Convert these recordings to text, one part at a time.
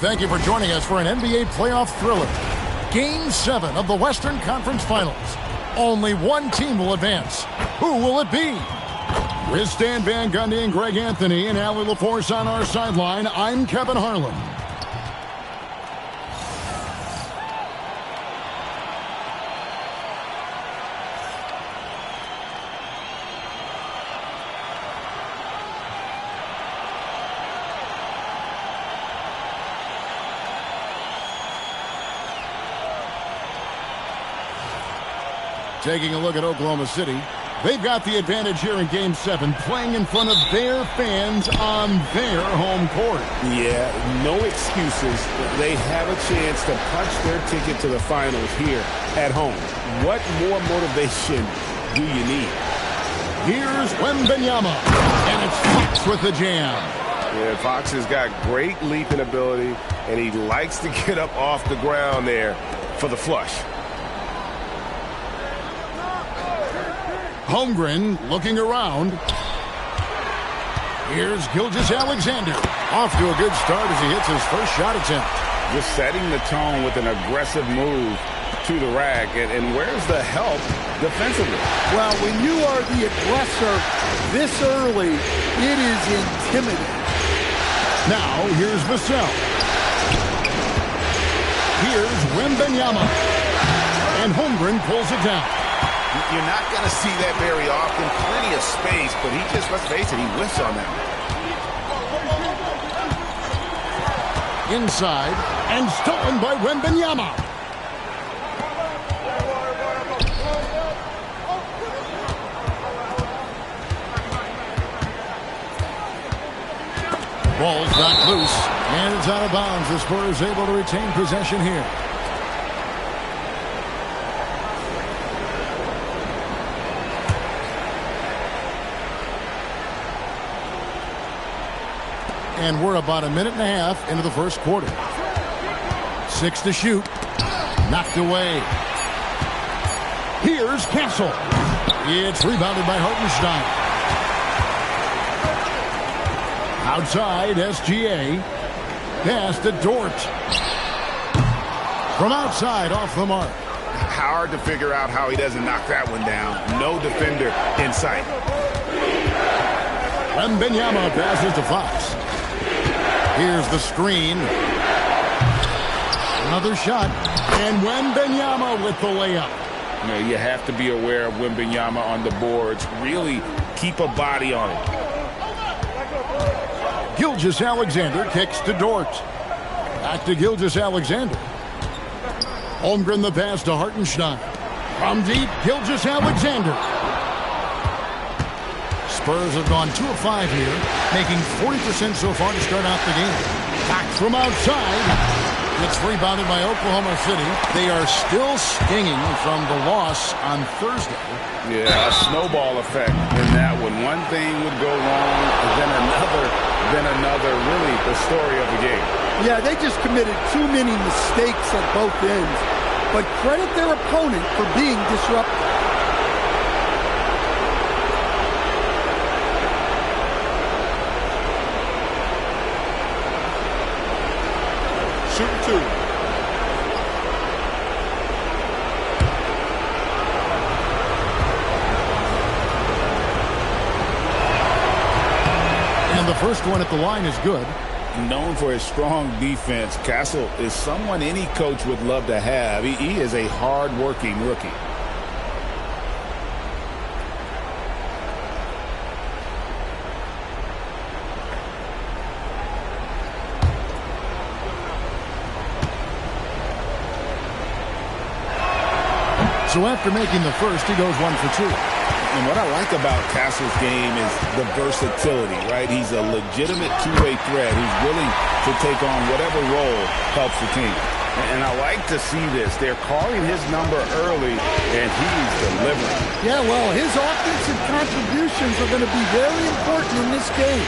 thank you for joining us for an NBA playoff thriller. Game 7 of the Western Conference Finals. Only one team will advance. Who will it be? With Stan Van Gundy and Greg Anthony and Allie LaForce on our sideline, I'm Kevin Harlan. Taking a look at Oklahoma City, they've got the advantage here in Game 7, playing in front of their fans on their home court. Yeah, no excuses. They have a chance to punch their ticket to the finals here at home. What more motivation do you need? Here's Wembanyama, and it's Fox with the jam. Yeah, Fox has got great leaping ability, and he likes to get up off the ground there for the flush. Holmgren looking around. Here's Gilgeous-Alexander. Off to a good start as he hits his first shot attempt. Just setting the tone with an aggressive move to the rack. And where's the help defensively? Well, when you are the aggressor this early, it is intimidating. Now, here's Vassell. Here's Wembanyama. And Holmgren pulls it down. You're not going to see that very often. Plenty of space, but he just, let's face it, he whiffs on that one. Inside, and stolen by Wembanyama. Ball's knocked loose, and it's out of bounds. The Spurs able to retain possession here. And we're about a minute and a half into the first quarter. 6 to shoot. Knocked away. Here's Castle. It's rebounded by Hartenstein. Outside, SGA. Pass to Dort. From outside, off the mark. Hard to figure out how he doesn't knock that one down. No defender in sight. Wembanyama passes to Fox. Here's the screen. Another shot. And Wembanyama with the layup. You know, you have to be aware of Wembanyama on the boards. Really keep a body on it. Gilgeous-Alexander kicks to Dort. Back to Gilgeous-Alexander. Holmgren the pass to Hartenstein. From deep, Gilgeous-Alexander. Spurs have gone 2 of 5 here, making 40% so far to start out the game. Back from outside. It's rebounded by Oklahoma City. They are still stinging from the loss on Thursday. Yeah, a snowball effect in that one. One thing would go wrong, then another. Really the story of the game. Yeah, they just committed too many mistakes at both ends. But credit their opponent for being disruptive. Shooting 2. And the first one at the line is good. Known for his strong defense, Castle is someone any coach would love to have. He is a hard-working rookie. So after making the first, he goes 1 for 2. And what I like about Castle's game is the versatility, right? He's a legitimate two-way threat who's willing to take on whatever role helps the team. And I like to see this. They're calling his number early, and he's delivering. Yeah, well, his offensive contributions are going to be very important in this game.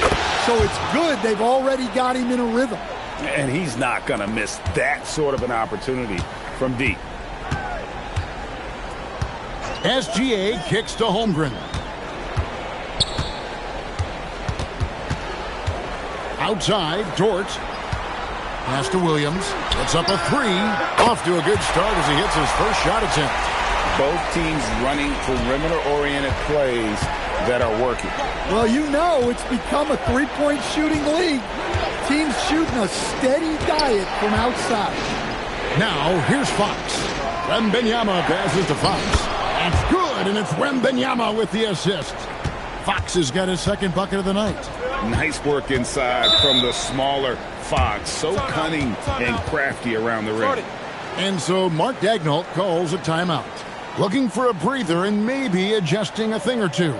So it's good they've already got him in a rhythm. And he's not going to miss that sort of an opportunity from deep. SGA kicks to Holmgren. Outside, Dort. Pass to Williams. Puts up a three. Off to a good start as he hits his first shot attempt. Both teams running perimeter-oriented plays that are working. Well, you know it's become a three-point shooting league. Teams shooting a steady diet from outside. Now, here's Fox. Wembanyama passes to Fox. That's good, and it's Wembanyama with the assist. Fox has got his second bucket of the night. Nice work inside from the smaller Fox. So cunning and crafty around the rim. And so Mark Daigneault calls a timeout. Looking for a breather and maybe adjusting a thing or two.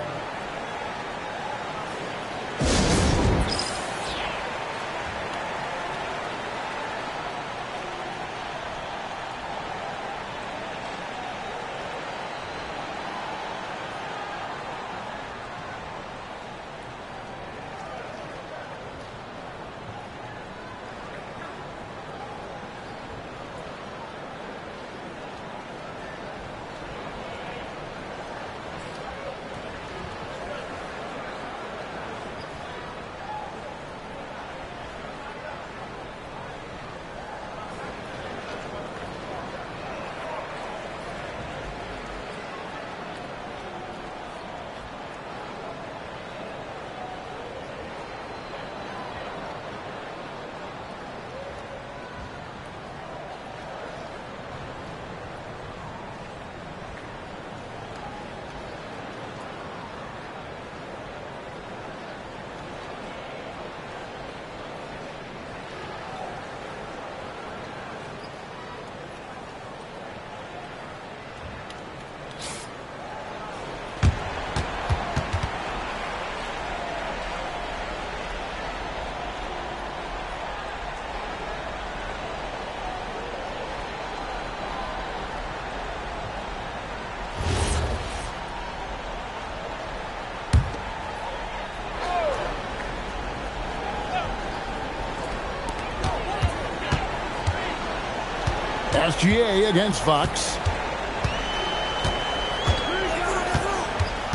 SGA against Fox.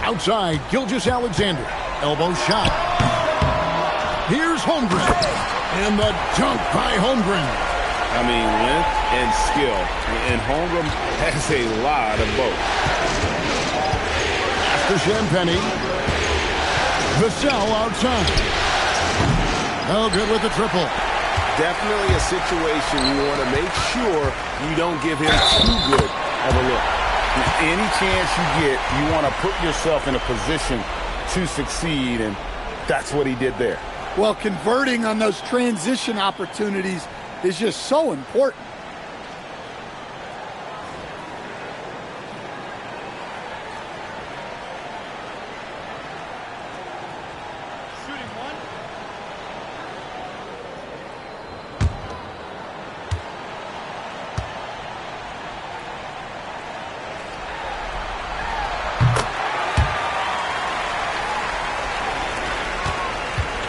Outside, Gilgeous-Alexander. Elbow shot. Here's Holmgren. And the dunk by Holmgren. I mean, length and skill. And Holmgren has a lot of both. After Champagny. Vassell outside. Oh, good with the triple. Definitely a situation you want to make sure you don't give him too good of a look. Any chance you get, you want to put yourself in a position to succeed, and that's what he did there. Well, converting on those transition opportunities is just so important.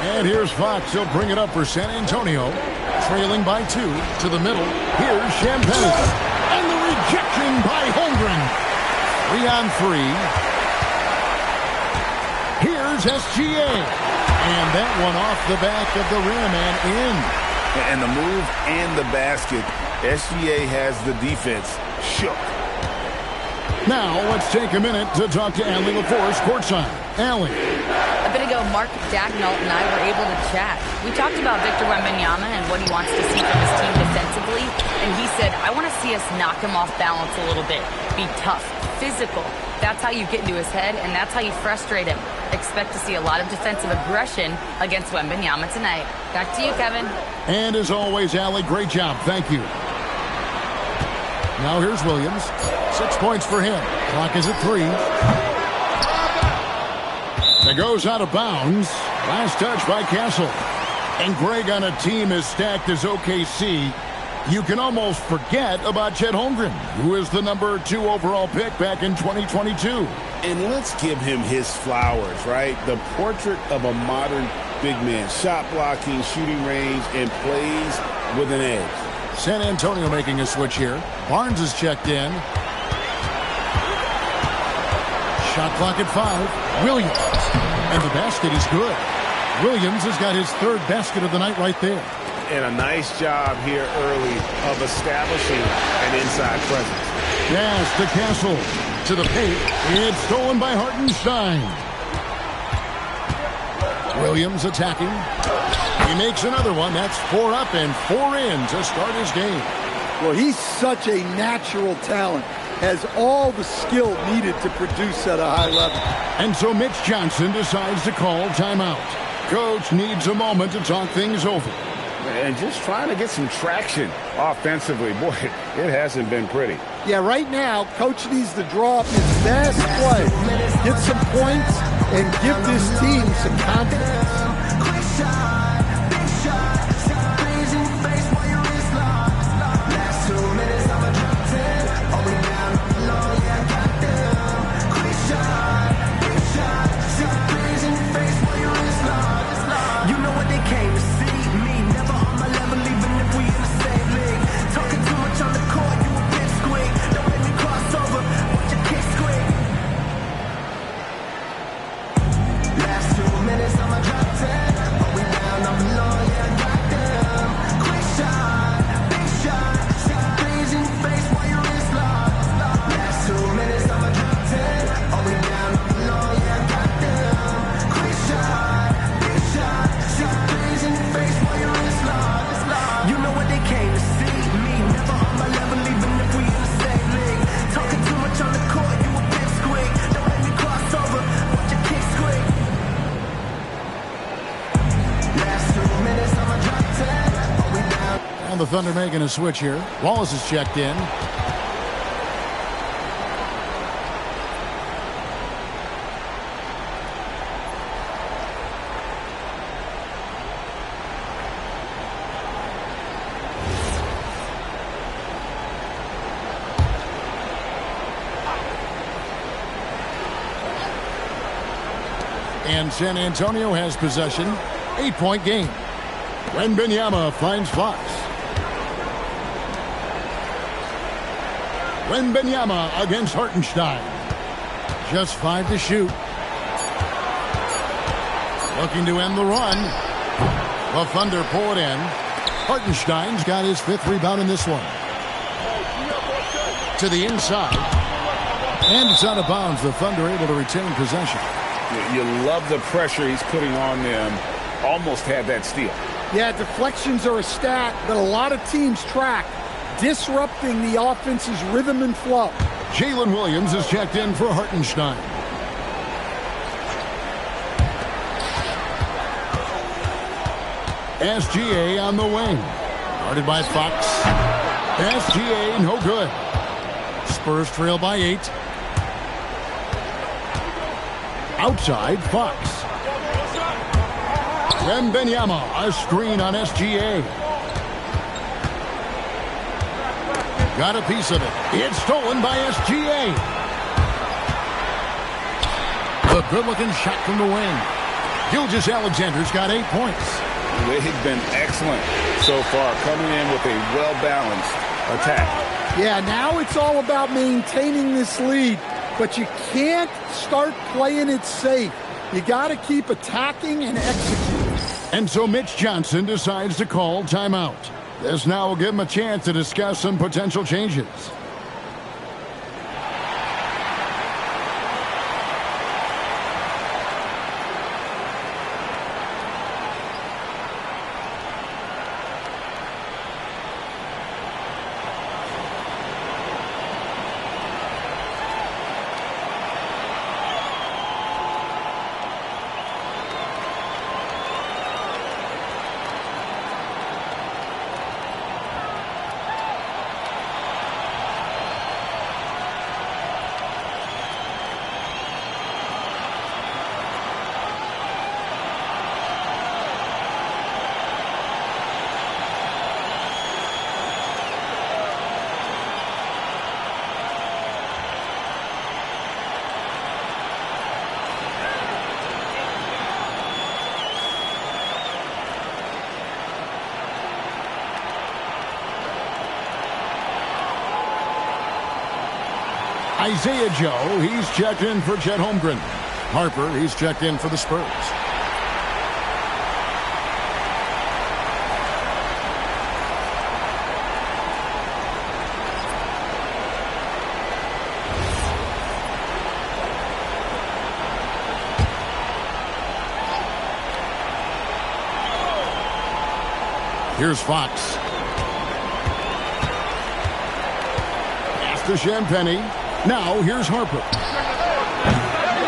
And here's Fox. He'll bring it up for San Antonio. Trailing by 2 to the middle. Here's Champagny. And the rejection by Holmgren. 3 on 3. Here's SGA. And that one off the back of the rim and in. And the move and the basket. SGA has the defense shook. Now let's take a minute to talk to Allie LaForce courtside. Allie. A bit ago, Mark Daigneault and I were able to chat. We talked about Victor Wembanyama and what he wants to see from his team defensively, and he said, I want to see us knock him off balance a little bit. Be tough, physical. That's how you get into his head, and that's how you frustrate him. Expect to see a lot of defensive aggression against Wembanyama tonight. Back to you, Kevin. And as always, Allie, great job. Thank you. Now here's Williams. 6 points for him. Clock is at 3. It goes out of bounds. Last touch by Castle. And Greg, on a team as stacked as OKC, you can almost forget about Chet Holmgren, who is the number 2 overall pick back in 2022. And let's give him his flowers, right? The portrait of a modern big man. Shot blocking, shooting range, and plays with an edge. San Antonio making a switch here. Barnes is checked in. Shot clock at 5. Williams. And the basket is good. Williams has got his 3rd basket of the night right there. And a nice job here early of establishing an inside presence. Yes, to Castle. To the paint. It's stolen by Hartenstein. Williams attacking. He makes another one. That's 4 up and 4 in to start his game. Well, he's such a natural talent. Has all the skill needed to produce at a high level. And so Mitch Johnson decides to call timeout. Coach needs a moment to talk things over. And just trying to get some traction offensively. Boy, it hasn't been pretty. Yeah, right now, Coach needs to draw up his best play, get some points, and give this team some confidence. The Thunder making a switch here. Wallace is checked in. And San Antonio has possession. 8-point game. Wembanyama finds Fox. Wembanyama against Hartenstein. Just 5 to shoot. Looking to end the run. The Thunder pull it in. Hartenstein's got his 5th rebound in this one. To the inside. And it's out of bounds. The Thunder able to retain possession. You love the pressure he's putting on them. Almost had that steal. Yeah, deflections are a stat that a lot of teams track, disrupting the offense's rhythm and flow. Jalen Williams is checked in for Hartenstein. SGA on the wing. Guarded by Fox. SGA no good. Spurs trail by 8. Outside, Fox. Wembanyama, a screen on SGA. Got a piece of it. It's stolen by SGA. A good-looking shot from the wing. Gilgeous-Alexander's got 8 points. They've been excellent so far, coming in with a well-balanced attack. Yeah, now it's all about maintaining this lead, but you can't start playing it safe. You got to keep attacking and executing. And so Mitch Johnson decides to call timeout. This now will give him a chance to discuss some potential changes. Isaiah Joe, he's checked in for Chet Holmgren. Harper, he's checked in for the Spurs. Here's Fox. Pass to Champagny. Now here's Harper.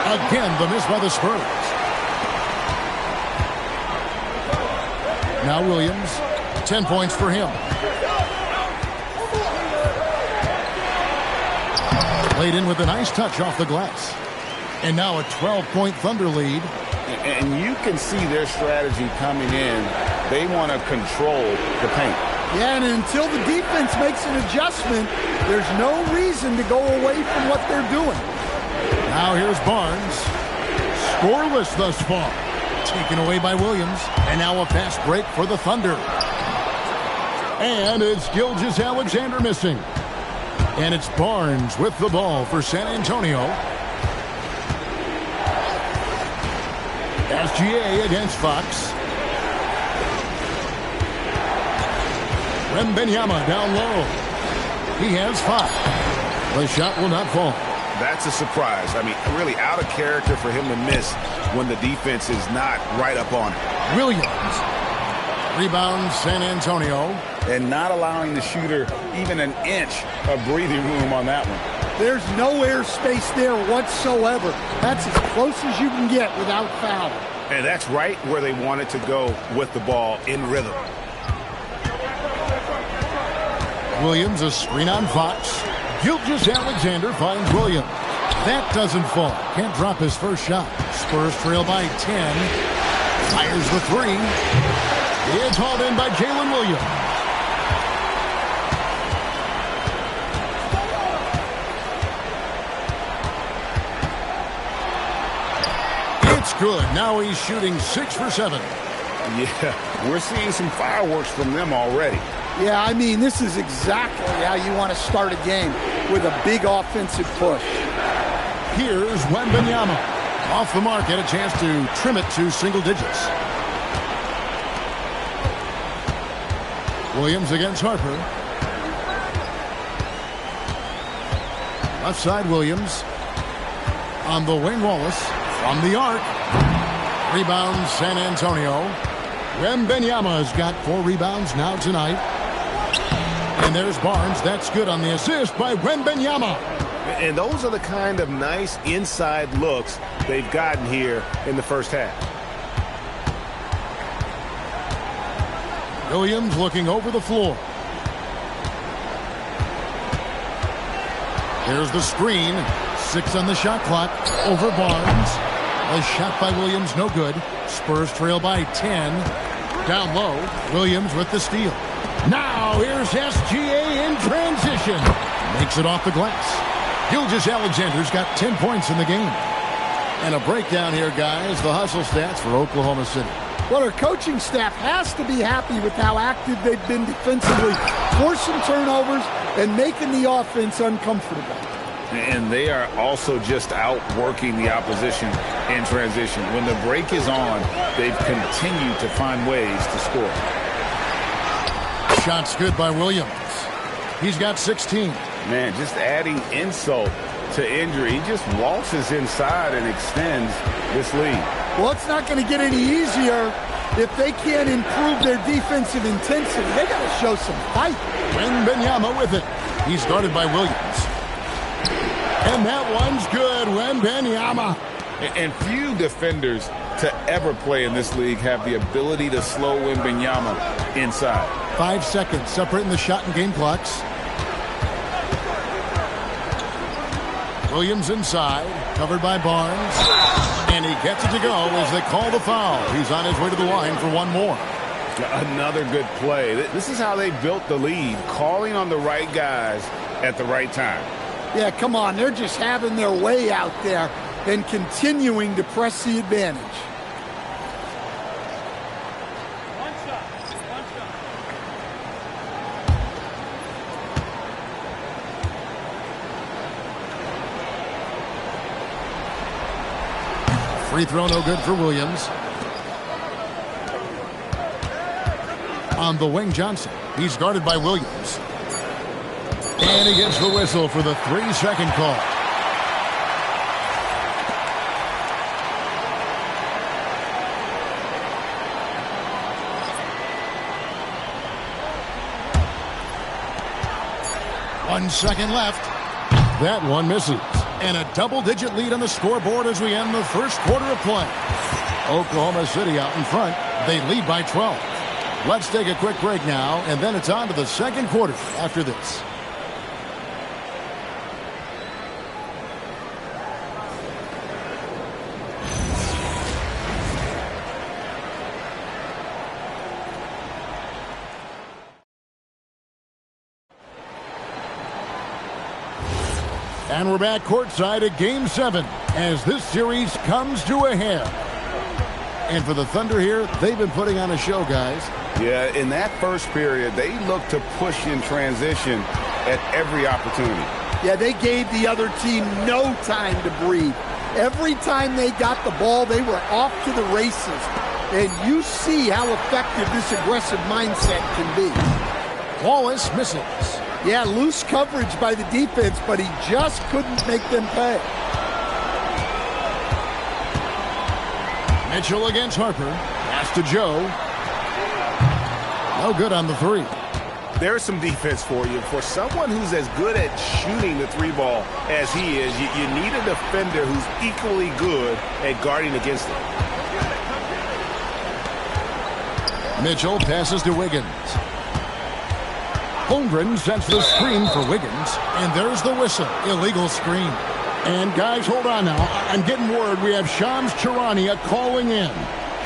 Again, the miss by the Spurs. Now Williams. 10 points for him. Laid in with a nice touch off the glass. And now a 12-point Thunder lead. And you can see their strategy coming in. They want to control the paint. Yeah, and until the defense makes an adjustment, there's no reason to go away from what they're doing. Now here's Barnes. Scoreless thus far. Taken away by Williams. And now a fast break for the Thunder. And it's Gilgeous-Alexander missing. And it's Barnes with the ball for San Antonio. SGA against Fox. Wembanyama down low. He has 5. The shot will not fall. That's a surprise. I mean, really out of character for him to miss when the defense is not right up on it. Williams. Rebounds San Antonio. And not allowing the shooter even an inch of breathing room on that one. There's no air space there whatsoever. That's as close as you can get without foul. And that's right where they wanted to go with the ball in rhythm. Williams, a screen on Fox. Gilgeous-Alexander finds Williams. That doesn't fall. Can't drop his first shot. Spurs trail by 10. Fires the 3. It's hauled in by Jalen Williams. It's good. Now he's shooting 6 for 7. Yeah, we're seeing some fireworks from them already. Yeah, I mean, this is exactly how you want to start a game, with a big offensive push. Here's Wembanyama. Off the mark, had a chance to trim it to single digits. Williams against Harper. Left side Williams. On the wing Wallace. From the arc. Rebound San Antonio. Wembanyama has got 4 rebounds now tonight. And there's Barnes. That's good on the assist by Wembanyama. And those are the kind of nice inside looks they've gotten here in the first half. Williams looking over the floor. Here's the screen. 6 on the shot clock. Over Barnes. A shot by Williams, no good. Spurs trail by 10. Down low, Williams with the steal. Now here's SGA in transition. Makes it off the glass. Gilgeous-Alexander's got 10 points in the game. And a breakdown here, guys. The hustle stats for Oklahoma City. Well, our coaching staff has to be happy with how active they've been defensively, forcing turnovers and making the offense uncomfortable. And they are also just outworking the opposition in transition. When the break is on, they've continued to find ways to score. Shot's good by Williams. He's got 16. Man, just adding insult to injury. He just waltzes inside and extends this lead. Well, it's not going to get any easier if they can't improve their defensive intensity. They got to show some fight. Wembanyama with it. He's guarded by Williams. And that one's good. Wembanyama. And few defenders to ever play in this league have the ability to slow Wembanyama inside. 5 seconds separating the shot and game clocks. Williams inside, covered by Barnes. And he gets it to go as they call the foul. He's on his way to the line for one more. Another good play. This is how they built the lead, calling on the right guys at the right time. Yeah, come on. They're just having their way out there and continuing to press the advantage. Free throw no good for Williams. On the wing, Johnson. He's guarded by Williams. And he gets the whistle for the 3-second call. 1 second left. That one misses. And a double-digit lead on the scoreboard as we end the first quarter of play. Oklahoma City out in front. They lead by 12. Let's take a quick break now, and then it's on to the second quarter after this. And we're back courtside at Game 7 as this series comes to a head. And for the Thunder here, they've been putting on a show, guys. Yeah, in that first period, they looked to push in transition at every opportunity. Yeah, they gave the other team no time to breathe. Every time they got the ball, they were off to the races. And you see how effective this aggressive mindset can be. Wallace misses. Yeah, loose coverage by the defense, but he just couldn't make them pay. Mitchell against Harper. Pass to Joe. No good on the three. There's some defense for you. For someone who's as good at shooting the three ball as he is, you need a defender who's equally good at guarding against it. Mitchell passes to Wiggins. Holmgren sets the screen for Wiggins, and there's the whistle. Illegal screen. And guys, hold on now. I'm getting word we have Shams Charania calling in.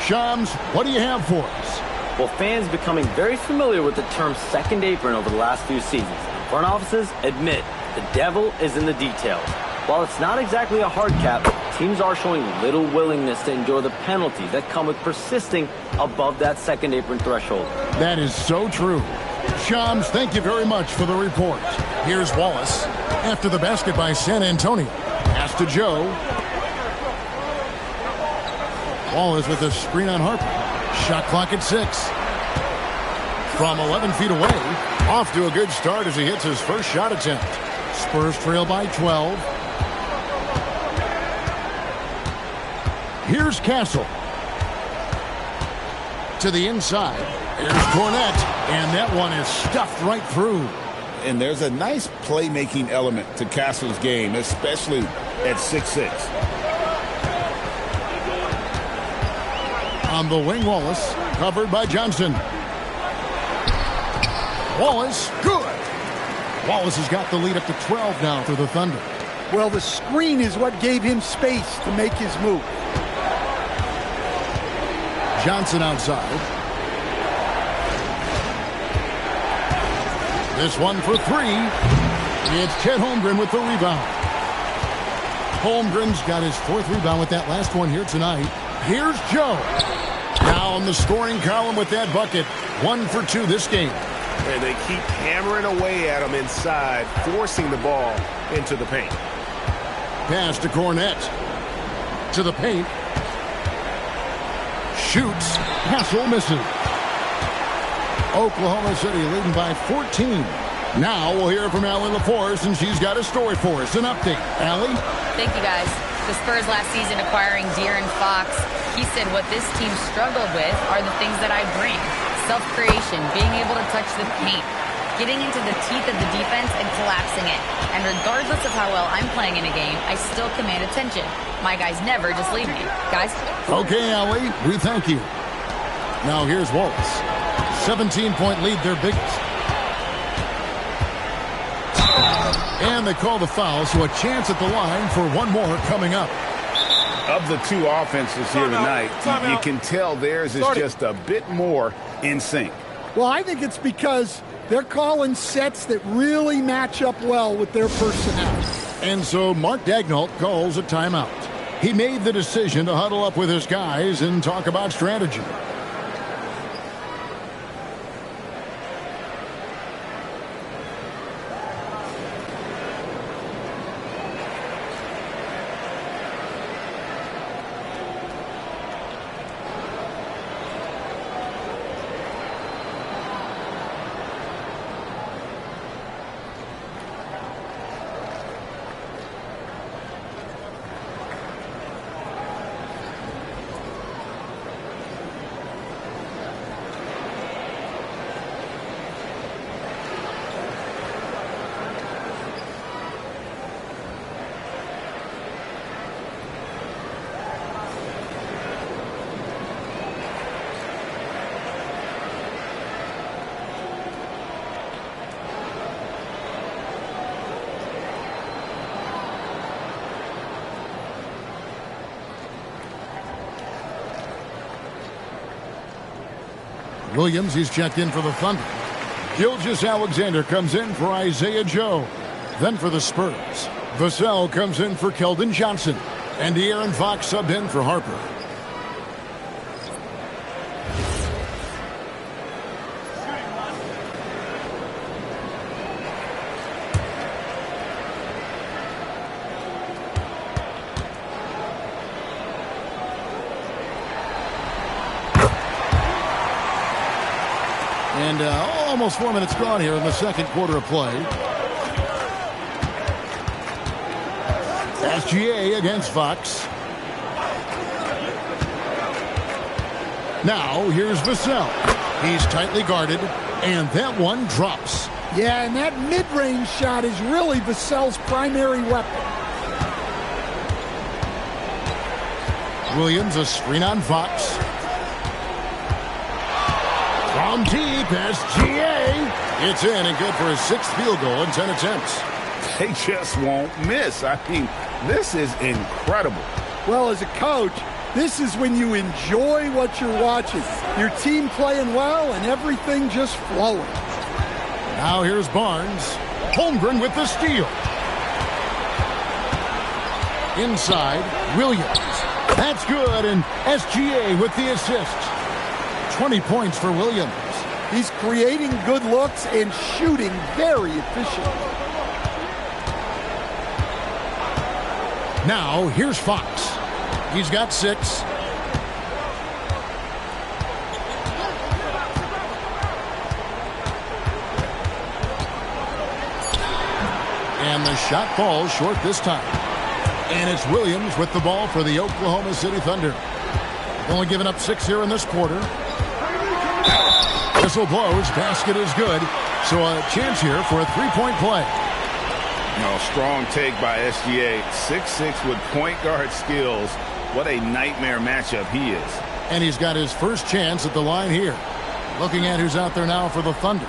Shams, what do you have for us? Well, fans becoming very familiar with the term second apron over the last few seasons. Front offices admit the devil is in the details. While it's not exactly a hard cap, teams are showing little willingness to endure the penalties that come with persisting above that second apron threshold. That is so true. Shams, thank you very much for the report. Here's Wallace. After the basket by San Antonio. Pass to Joe. Wallace with a screen on Harper. Shot clock at 6. From 11 feet away. Off to a good start as he hits his first shot attempt. Spurs trail by 12. Here's Castle. To the inside. There's Cornette. And that one is stuffed right through. And there's a nice playmaking element to Castle's game, especially at 6'6". On the wing, Wallace, covered by Johnson. Wallace, good. Wallace has got the lead up to 12 now for the Thunder. Well, the screen is what gave him space to make his move. Johnson outside. This one for 3. It's Chet Holmgren with the rebound. Holmgren's got his 4th rebound with that last one here tonight. Here's Joe. Now in the scoring column with that bucket. 1 for 2 this game. And they keep hammering away at him inside, forcing the ball into the paint. Pass to Cornette. To the paint. Shoots. Castle misses. Oklahoma City leading by 14. Now we'll hear from Allie LaForce, and she's got a story for us. An update. Allie? Thank you, guys. The Spurs last season acquiring De'Aaron Fox. He said what this team struggled with are the things that I bring. Self-creation, being able to touch the paint, getting into the teeth of the defense and collapsing it. And regardless of how well I'm playing in a game, I still command attention. My guys never just leave me. Guys? Okay, Allie, we thank you. Now here's Wallace. 17-point lead, their biggest. And they call the foul, so a chance at the line for one more coming up. Of the two offenses here tonight, you can tell theirs is just a bit more in sync. Well, I think it's because they're calling sets that really match up well with their personnel. And so Mark Daigneault calls a timeout. He made the decision to huddle up with his guys and talk about strategy. Williams, he's checked in for the Thunder. Gilgeous-Alexander comes in for Isaiah Joe. Then for the Spurs, Vassell comes in for Keldon Johnson. And De'Aaron Fox subbed in for Harper. And almost 4 minutes gone here in the second quarter of play. SGA against Fox. Now here's Vassell. He's tightly guarded, and that one drops. Yeah, and that mid-range shot is really Vassell's primary weapon. Williams, a screen on Fox. From deep, SGA. It's in and good for his 6th field goal in 10 attempts. They just won't miss. I mean, this is incredible. Well, as a coach, this is when you enjoy what you're watching. Your team playing well and everything just flowing. Now here's Barnes. Holmgren with the steal. Inside, Williams. That's good, and SGA with the assist. 20 points for Williams. He's creating good looks and shooting very efficiently. Now, here's Fox. He's got 6. And the shot falls short this time. And it's Williams with the ball for the Oklahoma City Thunder. Only giving up 6 here in this quarter. Whistle blows. Basket is good. So a chance here for a 3-point play. No, strong take by SGA. 6'6" with point guard skills. What a nightmare matchup he is. And he's got his first chance at the line here. Looking at who's out there now for the Thunder.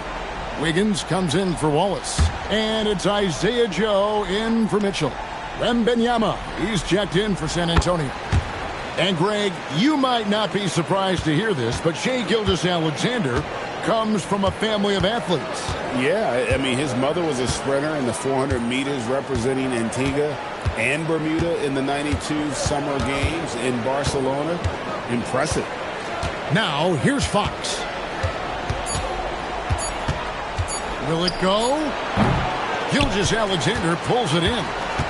Wiggins comes in for Wallace. And it's Isaiah Joe in for Mitchell. Wembanyama, he's checked in for San Antonio. And Greg, you might not be surprised to hear this, but Shai Gilgeous-Alexander comes from a family of athletes. Yeah, I mean, his mother was a sprinter in the 400 meters representing Antigua and Bermuda in the 92 Summer Games in Barcelona. Impressive. Now, here's Fox. Will it go? Gilgeous-Alexander pulls it in.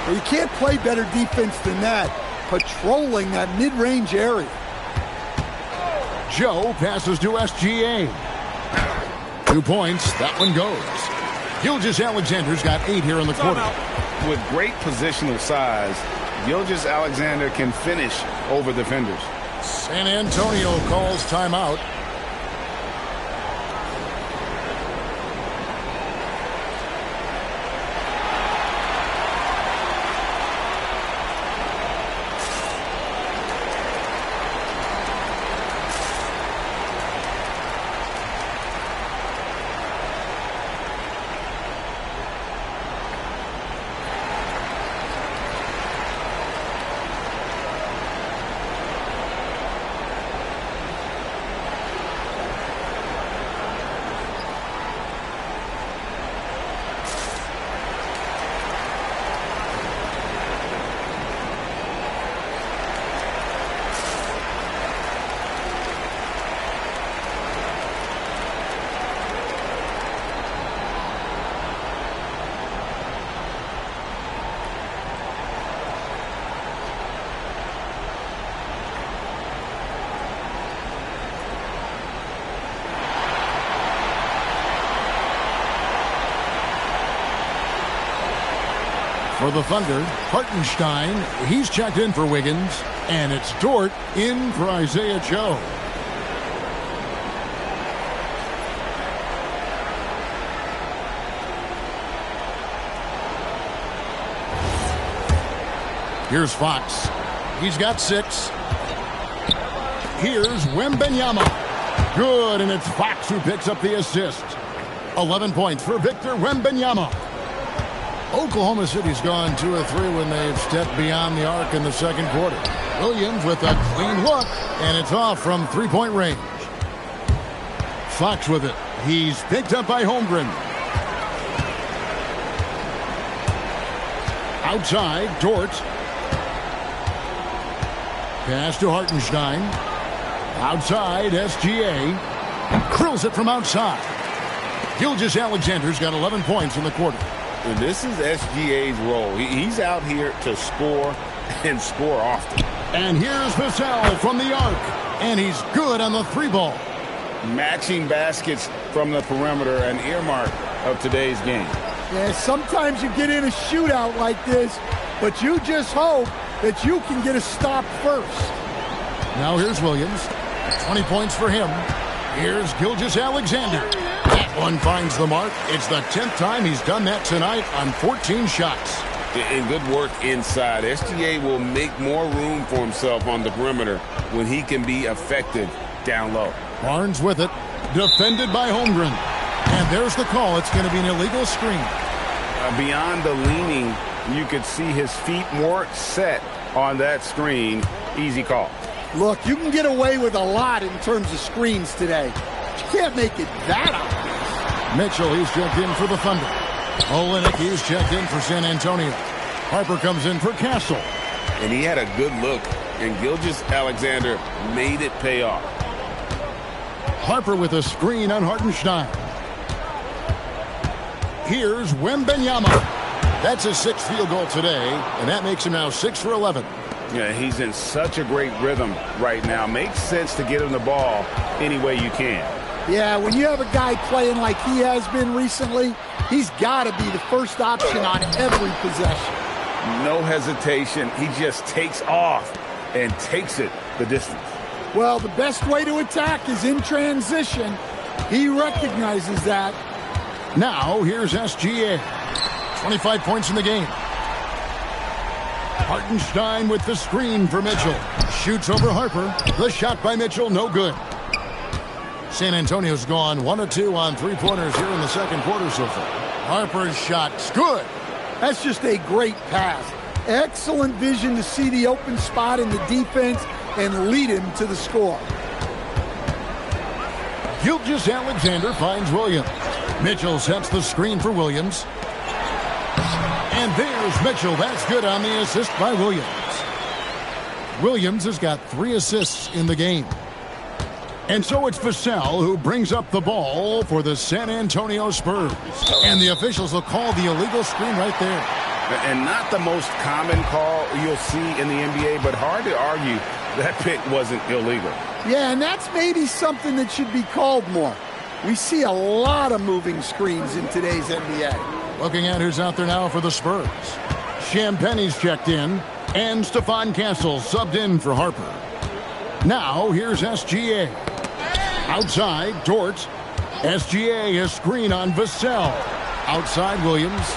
Well, you can't play better defense than that, patrolling that mid-range area. Joe passes to SGA. 2 points. That one goes. Gilgeous-Alexander's got 8 here in the quarter. With great positional size, Gilgeous-Alexander can finish over defenders. San Antonio calls timeout. For the Thunder, Hartenstein, he's checked in for Wiggins. And it's Dort in for Isaiah Joe. Here's Fox. He's got 6. Here's Wembanyama. Good, and it's Fox who picks up the assist. 11 points for Victor Wembanyama. Oklahoma City's gone 2 of 3 when they've stepped beyond the arc in the second quarter. Williams with a clean look, and it's off from 3-point range. Fox with it. He's picked up by Holmgren. Outside, Dort. Pass to Hartenstein. Outside, SGA. Drills it from outside. Gilgeous-Alexander's got 11 points in the quarter. And this is SGA's role. He's out here to score and score often. And here's Vassell from the arc. And he's good on the three ball. Matching baskets from the perimeter, an earmark of today's game. Yeah, sometimes you get in a shootout like this, but you just hope that you can get a stop first. Now here's Williams. 20 points for him. Here's Gilgeous-Alexander. That one finds the mark. It's the 10th time he's done that tonight on 14 shots. And good work inside. SGA will make more room for himself on the perimeter when he can be effective down low. Barnes with it. Defended by Holmgren. And there's the call. It's going to be an illegal screen. Beyond the leaning, you could see his feet more set on that screen. Easy call. Look, you can get away with a lot in terms of screens today. But you can't make it that obvious. Mitchell, he's checked in for the Thunder. Olynyk, he's checked in for San Antonio. Harper comes in for Castle. And he had a good look, and Gilgeous-Alexander made it pay off. Harper with a screen on Hartenstein. Here's Wembanyama. That's his 6th field goal today, and that makes him now 6 for 11. Yeah, he's in such a great rhythm right now. Makes sense to get him the ball any way you can. Yeah, when you have a guy playing like he has been recently, he's got to be the first option on every possession. No hesitation. He just takes off and takes it the distance. Well, the best way to attack is in transition. He recognizes that. Now, here's SGA. 25 points in the game. Hartenstein with the screen for Mitchell. Shoots over Harper. The shot by Mitchell, no good. San Antonio's gone 1 of 2 on three-pointers here in the second quarter so far. Harper's shot's good. That's just a great pass. Excellent vision to see the open spot in the defense and lead him to the score. Gilgeous-Alexander finds Williams. Mitchell sets the screen for Williams. And there's Mitchell. That's good on the assist by Williams. Williams has got 3 assists in the game. And so it's Vassell who brings up the ball for the San Antonio Spurs. And the officials will call the illegal screen right there. And not the most common call you'll see in the NBA, but hard to argue that pick wasn't illegal. Yeah, and that's maybe something that should be called more. We see a lot of moving screens in today's NBA. Looking at who's out there now for the Spurs. Champagne's checked in, and Stephon Castle subbed in for Harper. Now, here's SGA. Outside, Dort. SGA, a screen on Vassell. Outside, Williams.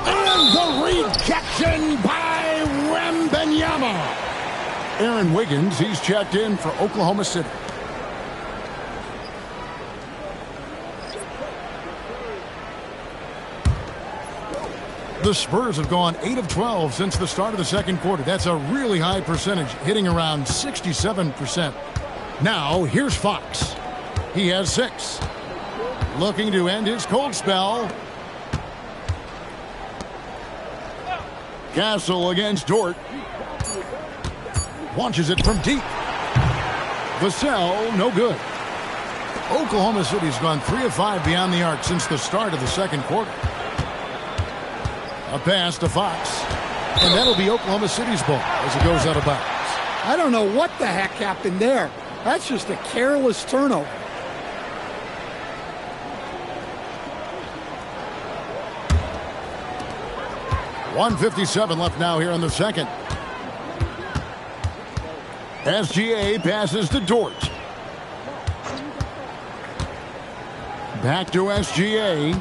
And the rejection by Wembanyama. Aaron Wiggins, he's checked in for Oklahoma City. The Spurs have gone 8 of 12 since the start of the second quarter. That's a really high percentage, hitting around 67%. Now, here's Fox. He has 6. Looking to end his cold spell. Castle against Dort. Launches it from deep. Vassell, no good. Oklahoma City's gone 3 of 5 beyond the arc since the start of the second quarter. A pass to Fox. And that'll be Oklahoma City's ball as it goes out of bounds. I don't know what the heck happened there. That's just a careless turnover. .157 left now here in the second. SGA passes to Dort. Back to SGA.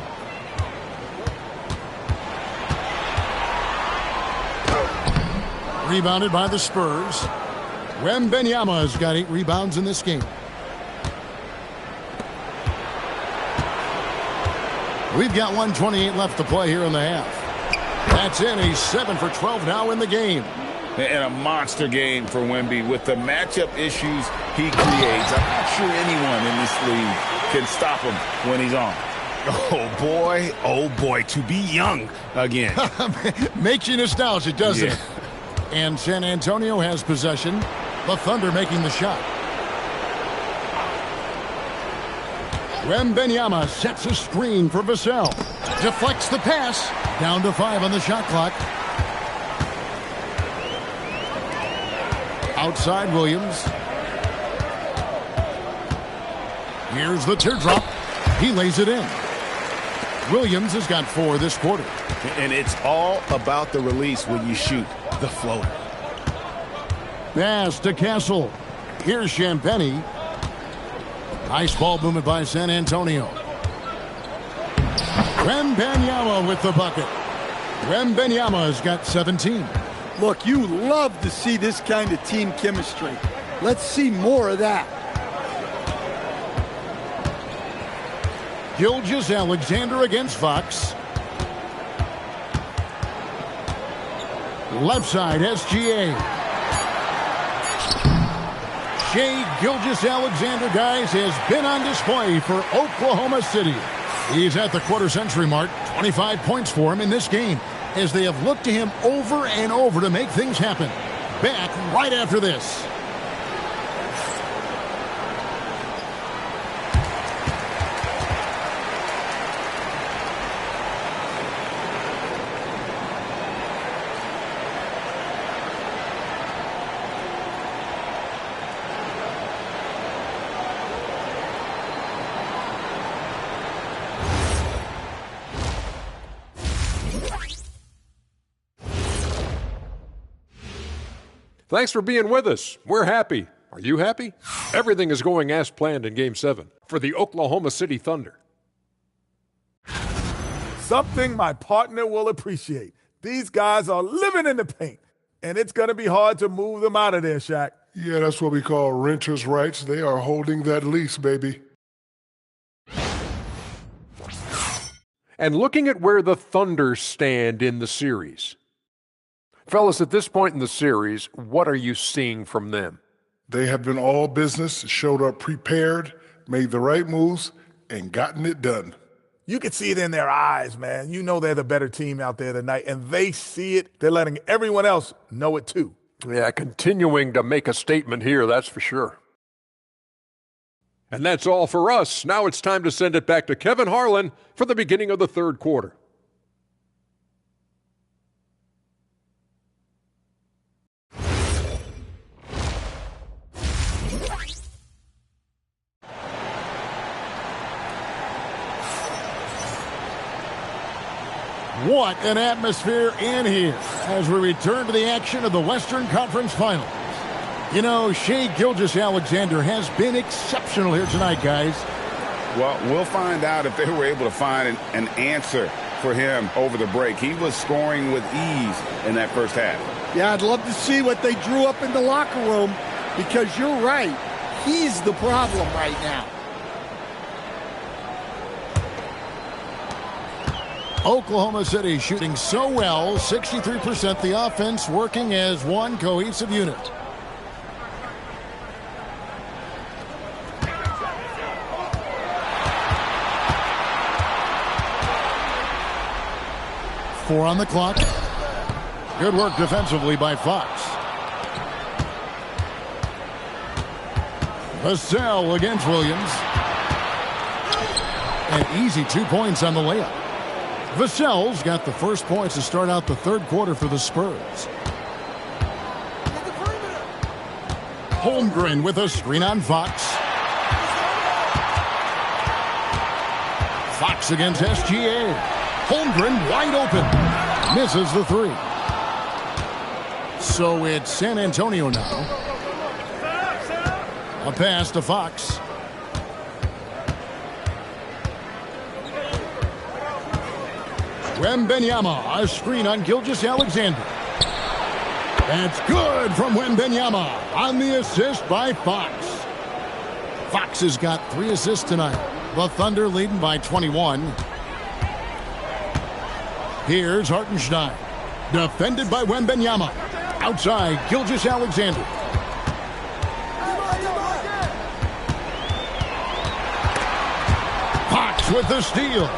Rebounded by the Spurs. Wembanyama has got 8 rebounds in this game. We've got 1:28 left to play here in the half. That's in. He's 7 for 12 now in the game. And a monster game for Wemby. With the matchup issues he creates, I'm not sure anyone in this league can stop him when he's on. Oh boy, to be young again. Makes you nostalgic, doesn't Yeah. it? And San Antonio has possession. The Thunder making the shot. Wembanyama sets a screen for Vassell. Deflects the pass. Down to 5 on the shot clock. Outside Williams. Here's the teardrop. He lays it in. Williams has got 4 this quarter. And it's all about the release when you shoot the floater. Pass to Castle. Here's Champagnie. Nice ball movement by San Antonio. Wembanyama with the bucket. Wembanyama has got 17. Look, you love to see this kind of team chemistry. Let's see more of that. Gilgeous-Alexander against Fox. Left side, SGA. Shai Gilgeous-Alexander, guys, has been on display for Oklahoma City. He's at the quarter-century mark. 25 points for him in this game, as they have looked to him over and over to make things happen. Back right after this. Thanks for being with us. We're happy. Are you happy? Everything is going as planned in Game 7 for the Oklahoma City Thunder. Something my partner will appreciate. These guys are living in the paint, and it's going to be hard to move them out of there, Shaq. Yeah, that's what we call renters' rights. They are holding that lease, baby. And looking at where the Thunder stand in the series. Fellas, at this point in the series, what are you seeing from them? They have been all business, showed up prepared, made the right moves, and gotten it done. You can see it in their eyes, man. You know they're the better team out there tonight, and they see it. They're letting everyone else know it too. Yeah, continuing to make a statement here, that's for sure. And that's all for us. Now it's time to send it back to Kevin Harlan for the beginning of the third quarter. What an atmosphere in here as we return to the action of the Western Conference Finals. You know, Shai Gilgeous-Alexander has been exceptional here tonight, guys. Well, we'll find out if they were able to find an answer for him over the break. He was scoring with ease in that first half. Yeah, I'd love to see what they drew up in the locker room, because you're right. He's the problem right now. Oklahoma City shooting so well, 63%, the offense working as one cohesive unit. Four on the clock. Good work defensively by Fox. Vassell against Williams. An easy 2 points on the layup. Vassell's got the first points to start out the third quarter for the Spurs. Holmgren with a screen on Fox. Fox against SGA. Holmgren wide open. Misses the three. So it's San Antonio now. A pass to Fox. Wembanyama, a screen on Gilgeous-Alexander. That's good from Wembanyama on the assist by Fox. Fox has got 3 assists tonight. The Thunder leading by 21. Here's Hartenstein. Defended by Wembanyama. Outside, Gilgeous-Alexander. Fox with the steal.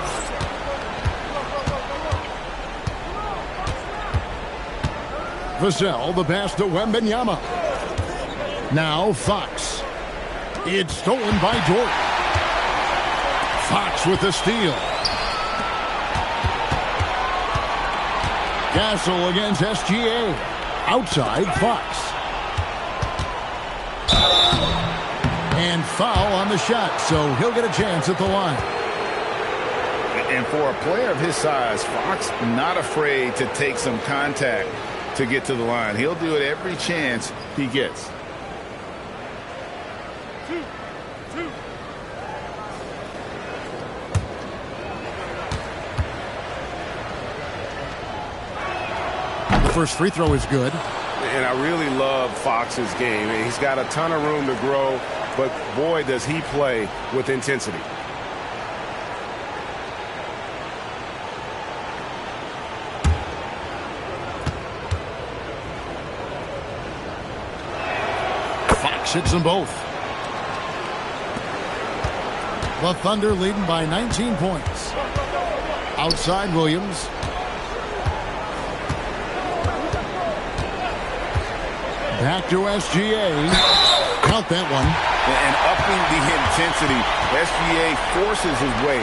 Vassell, the pass to Wembanyama. Now Fox. It's stolen by Jordan. Fox with the steal. Gasol against SGA. Outside, Fox. And foul on the shot, so he'll get a chance at the line. And for a player of his size, Fox not afraid to take some contact to get to the line. He'll do it every chance he gets. First free throw is good. And I really love Fox's game. He's got a ton of room to grow, but boy, does he play with intensity. Fox hits them both. The Thunder leading by 19 points. Outside, Williams. Back to SGA. Count that one. And upping the intensity, SGA forces his way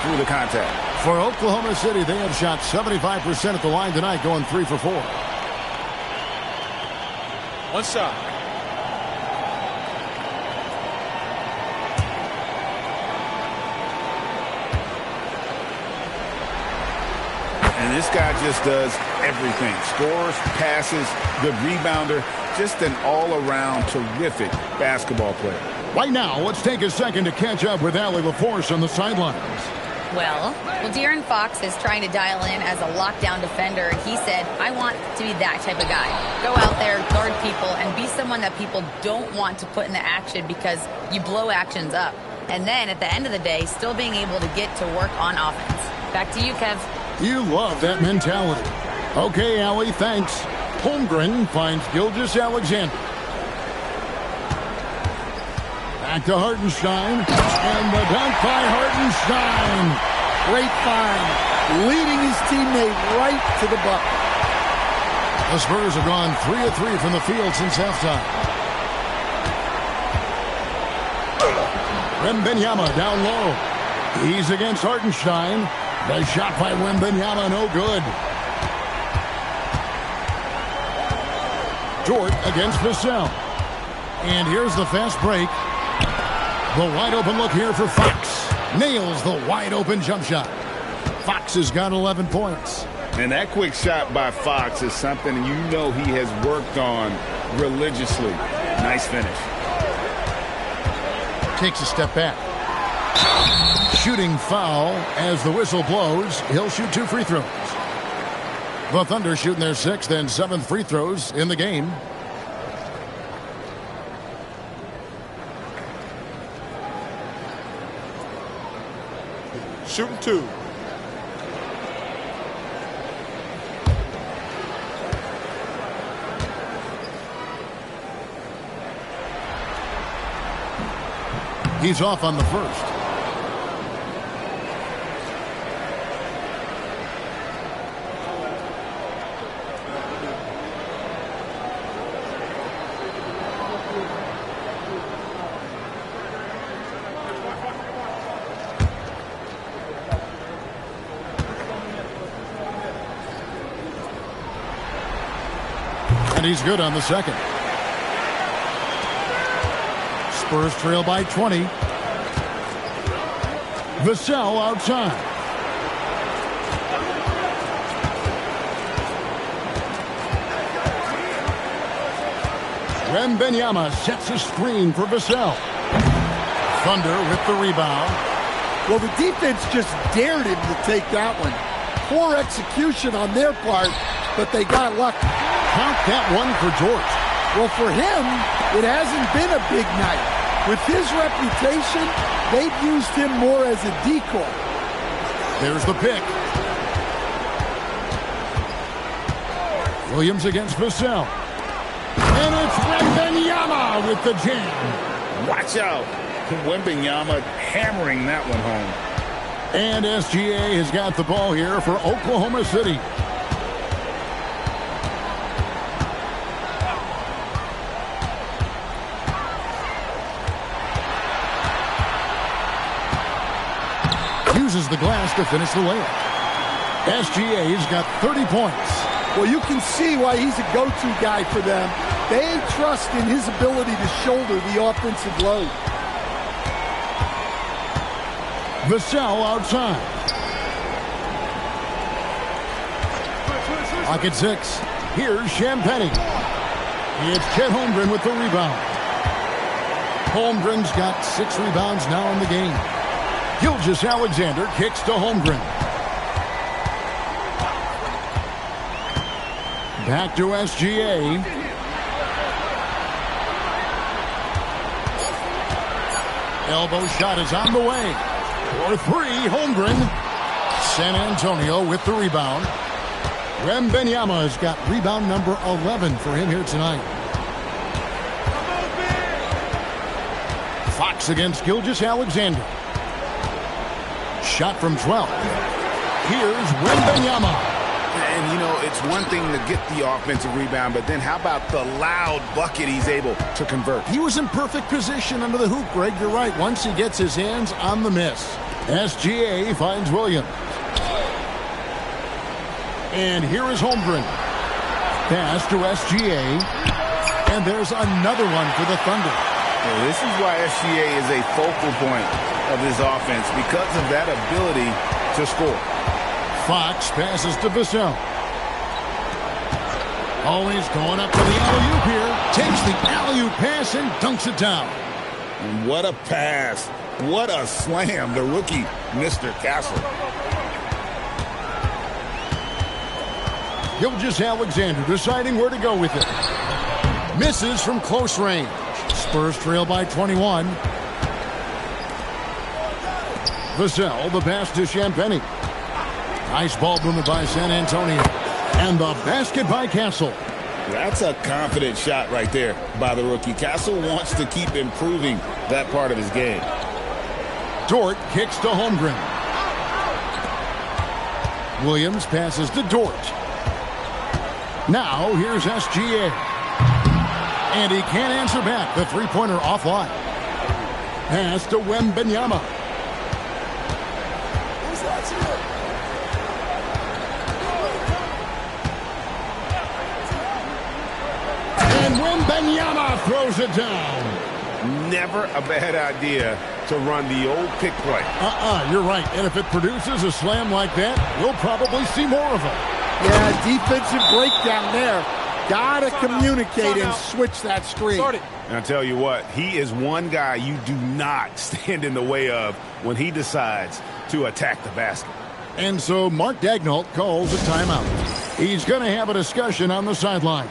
through the contact. For Oklahoma City, they have shot 75% at the line tonight, going 3 for 4. One shot. And this guy just does everything. Scores, passes, good rebounder. Just an all-around terrific basketball player. Right now, let's take a second to catch up with Allie LaForce on the sidelines. Well, De'Aaron Fox is trying to dial in as a lockdown defender, and he said, I want to be that type of guy. Go out there, guard people, and be someone that people don't want to put in the action because you blow actions up. And then, at the end of the day, still being able to get to work on offense. Back to you, Kev. You love that mentality. Okay, Allie, thanks. Holmgren finds Gilgeous-Alexander. Back to Hartenstein. And the dunk by Hartenstein. Great find. Leading his teammate right to the bucket. The Spurs have gone 3 of 3 from the field since halftime. Wembanyama down low. He's against Hartenstein. The shot by Wembanyama, no good. Dort against Vassell. And here's the fast break. The wide open look here for Fox. Nails the wide open jump shot. Fox has got 11 points. And that quick shot by Fox is something you know he has worked on religiously. Nice finish. Takes a step back. Shooting foul as the whistle blows. He'll shoot 2 free throws. The Thunder shooting their 6th and 7th free throws in the game. Shooting 2. He's off on the first. And he's good on the second. Spurs trail by 20. Vassell outside. Wembanyama sets a screen for Vassell. Thunder with the rebound. Well, the defense just dared him to take that one. Poor execution on their part, but they got lucky. Count that one for George. Well, for him, it hasn't been a big night. With his reputation, they've used him more as a decoy. There's the pick. Williams against Vassell. And it's Wembanyama with the jam. Watch out. Wembanyama hammering that one home. And SGA has got the ball here for Oklahoma City. Uses the glass to finish the layup. SGA's got 30 points. Well, you can see why he's a go-to guy for them. They trust in his ability to shoulder the offensive load. Vassell outside. Clock at 6. Here's Champagnie. It's Chet Holmgren with the rebound. Holmgren's got 6 rebounds now in the game. Gilgeous-Alexander kicks to Holmgren. Back to SGA. Elbow shot is on the way. For 3, Holmgren. San Antonio with the rebound. Wembanyama has got rebound number 11 for him here tonight. Fox against Gilgeous-Alexander. Shot from 12. Here's Wembanyama. And, you know, it's one thing to get the offensive rebound, but then how about the loud bucket he's able to convert? He was in perfect position under the hoop, Greg. You're right. Once he gets his hands on the miss. SGA finds Williams. And here is Holmgren. Pass to SGA. And there's another one for the Thunder. Well, this is why SGA is a focal point of this offense, because of that ability to score. Fox passes to Vassell. Always going up for the alley-oop here. Takes the alley-oop pass and dunks it down. And what a pass. What a slam. The rookie, Mr. Castle. Gilgeous-Alexander deciding where to go with it. Misses from close range. Spurs trail by 21. Vassell, the pass to Champagnie. Nice ball movement by San Antonio. And the basket by Castle. That's a confident shot right there by the rookie. Castle wants to keep improving that part of his game. Dort kicks to Holmgren. Williams passes to Dort. Now here's SGA. And he can't answer back. The three-pointer offline. Pass to Wembanyama. And Wembanyama throws it down. Never a bad idea to run the old pick play. You're right. And if it produces a slam like that, we'll probably see more of it. Yeah, defensive breakdown there. Gotta communicate and switch that screen. And I tell you what, he is one guy you do not stand in the way of when he decides to attack the basket. And so Mark Daigneault calls a timeout. He's going to have a discussion on the sideline.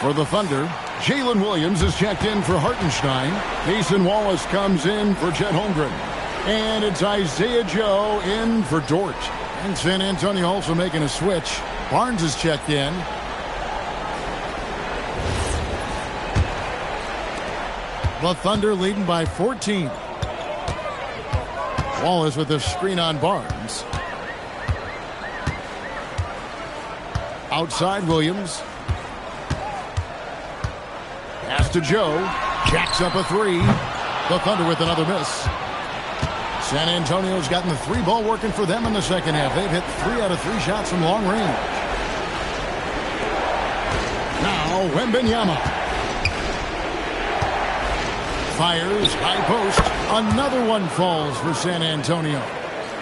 For the Thunder, Jalen Williams is checked in for Hartenstein. Mason Wallace comes in for Chet Holmgren. And it's Isaiah Joe in for Dort. And San Antonio also making a switch. Barnes is checked in. The Thunder leading by 14. Wallace with the screen on Barnes. Outside Williams. Pass to Joe. Jacks up a three. The Thunder with another miss. San Antonio's gotten the three ball working for them in the second half. They've hit 3 out of 3 shots from long range. Now Wembanyama. Fires, high post. Another one falls for San Antonio.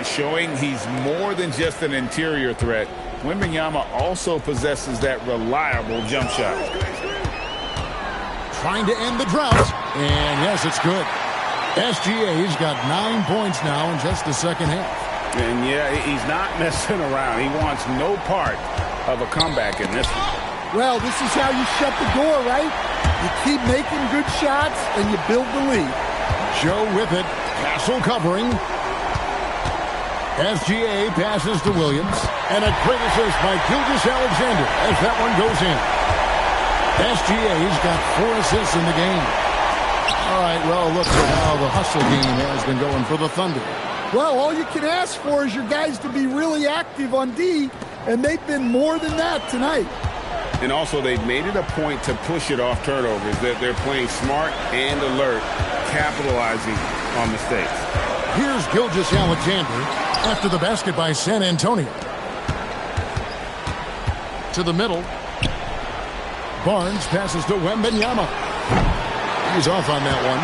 Showing he's more than just an interior threat. Wembanyama also possesses that reliable jump shot. Trying to end the drought. And yes, it's good. SGA's got 9 points now in just the second half. And yeah, he's not messing around. He wants no part of a comeback in this one. Well, this is how you shut the door, right? You keep making good shots and you build the lead. Joe with it. Castle covering. SGA passes to Williams. And a great assist by Gilgeous-Alexander as that one goes in. SGA's got 4 assists in the game. All right, well, look at how the hustle game has been going for the Thunder. Well, all you can ask for is your guys to be really active on D, and they've been more than that tonight. And also, they've made it a point to push it off turnovers. That they're playing smart and alert, capitalizing on mistakes. Here's Gilgeous-Alexander after the basket by San Antonio. To the middle. Barnes passes to Wembanyama. He's off on that one.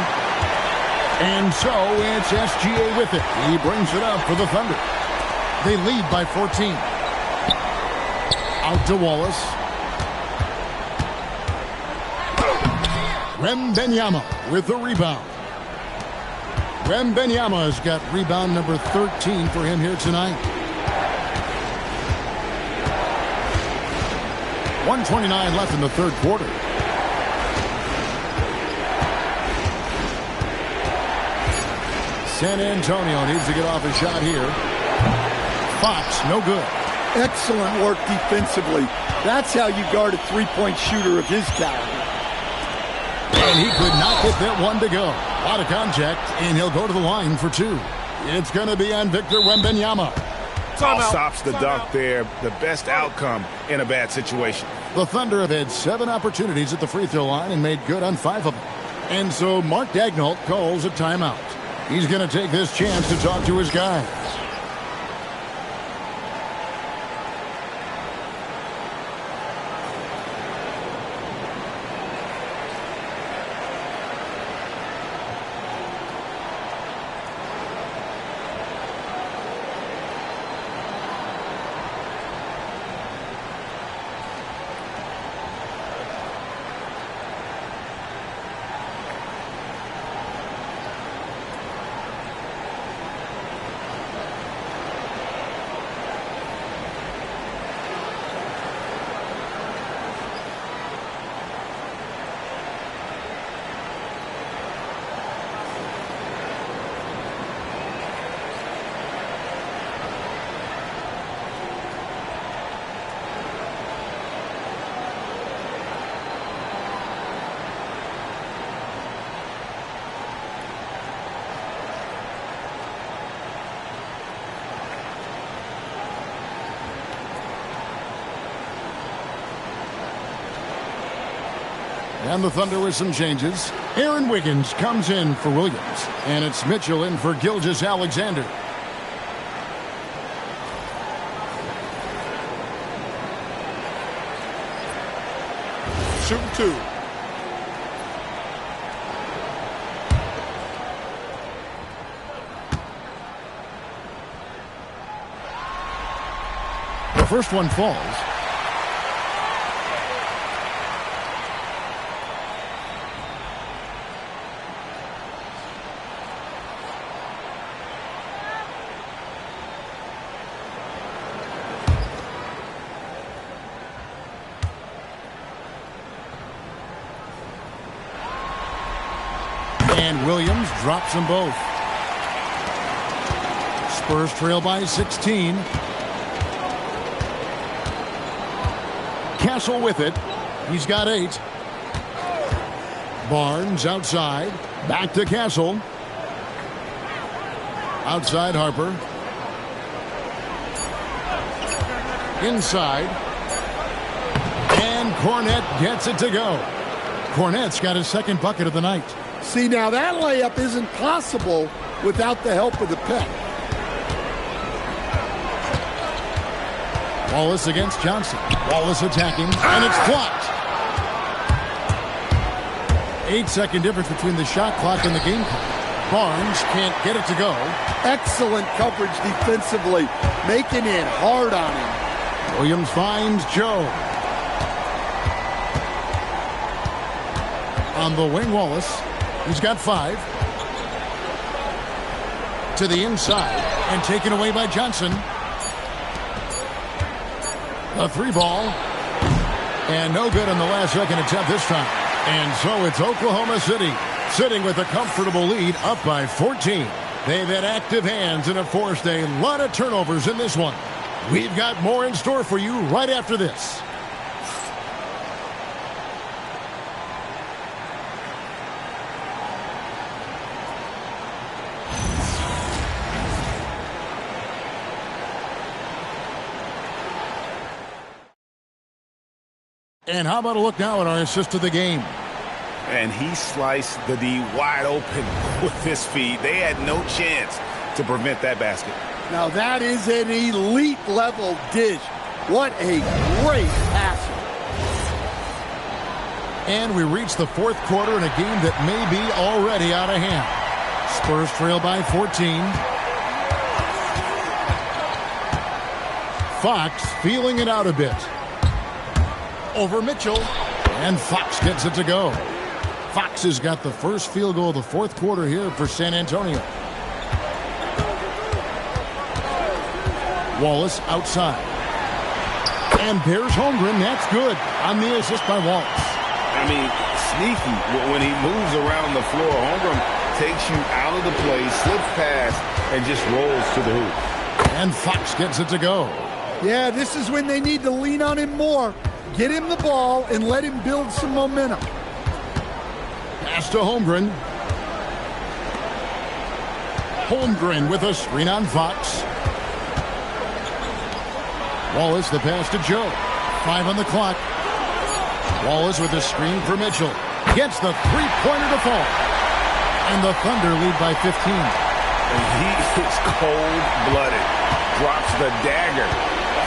And so it's SGA with it. He brings it up for the Thunder. They lead by 14. Out to Wallace. Wembanyama with the rebound. Wembanyama's got rebound number 13 for him here tonight. 1:29 left in the third quarter. San Antonio needs to get off a shot here. Fox, no good. Excellent work defensively. That's how you guard a three-point shooter of his caliber. And he could not get that one to go. A lot of contact, and he'll go to the line for 2. It's going to be on Victor Wembanyama. Stops the dunk there. The best outcome in a bad situation. The Thunder have had 7 opportunities at the free throw line and made good on 5 of them. And so Mark Daigneault calls a timeout. He's going to take this chance to talk to his guys. And the Thunder with some changes. Aaron Wiggins comes in for Williams. And it's Mitchell in for Gilgeous-Alexander. Shooting 2. The first one falls. And Williams drops them both. Spurs trail by 16. Castle with it. He's got 8. Barnes outside. Back to Castle. Outside Harper. Inside. And Cornette gets it to go. Cornette's got his second bucket of the night. See, now that layup isn't possible without the help of the pick. Wallace against Johnson. Wallace attacking, and it's blocked. 8-second difference between the shot clock and the game clock. Barnes can't get it to go. Excellent coverage defensively, making it hard on him. Williams finds Joe. On the wing, Wallace. He's got 5. To the inside, and taken away by Johnson. A 3-ball. And no good on the last second attempt this time. And so it's Oklahoma City sitting with a comfortable lead, up by 14. They've had active hands and have forced a lot of turnovers in this one. We've got more in store for you right after this. And how about a look now at our assist of the game? And he sliced the D wide open with his feet. They had no chance to prevent that basket. Now that is an elite level dish. What a great passer. And we reach the fourth quarter in a game that may be already out of hand. Spurs trail by 14. Fox feeling it out a bit. Over Mitchell, and Fox gets it to go. Fox has got the first field goal of the fourth quarter here for San Antonio. Wallace outside. And there's Holmgren. That's good on the assist by Wallace. I mean, sneaky. When he moves around the floor, Holmgren takes you out of the play, slips past, and just rolls to the hoop. And Fox gets it to go. Yeah, this is when they need to lean on him more. Get him the ball and let him build some momentum. Pass to Holmgren. Holmgren with a screen on Fox. Wallace the pass to Joe. 5 on the clock. Wallace with a screen for Mitchell. Gets the three-pointer to fall. And the Thunder lead by 15. And he is cold-blooded. Drops the dagger.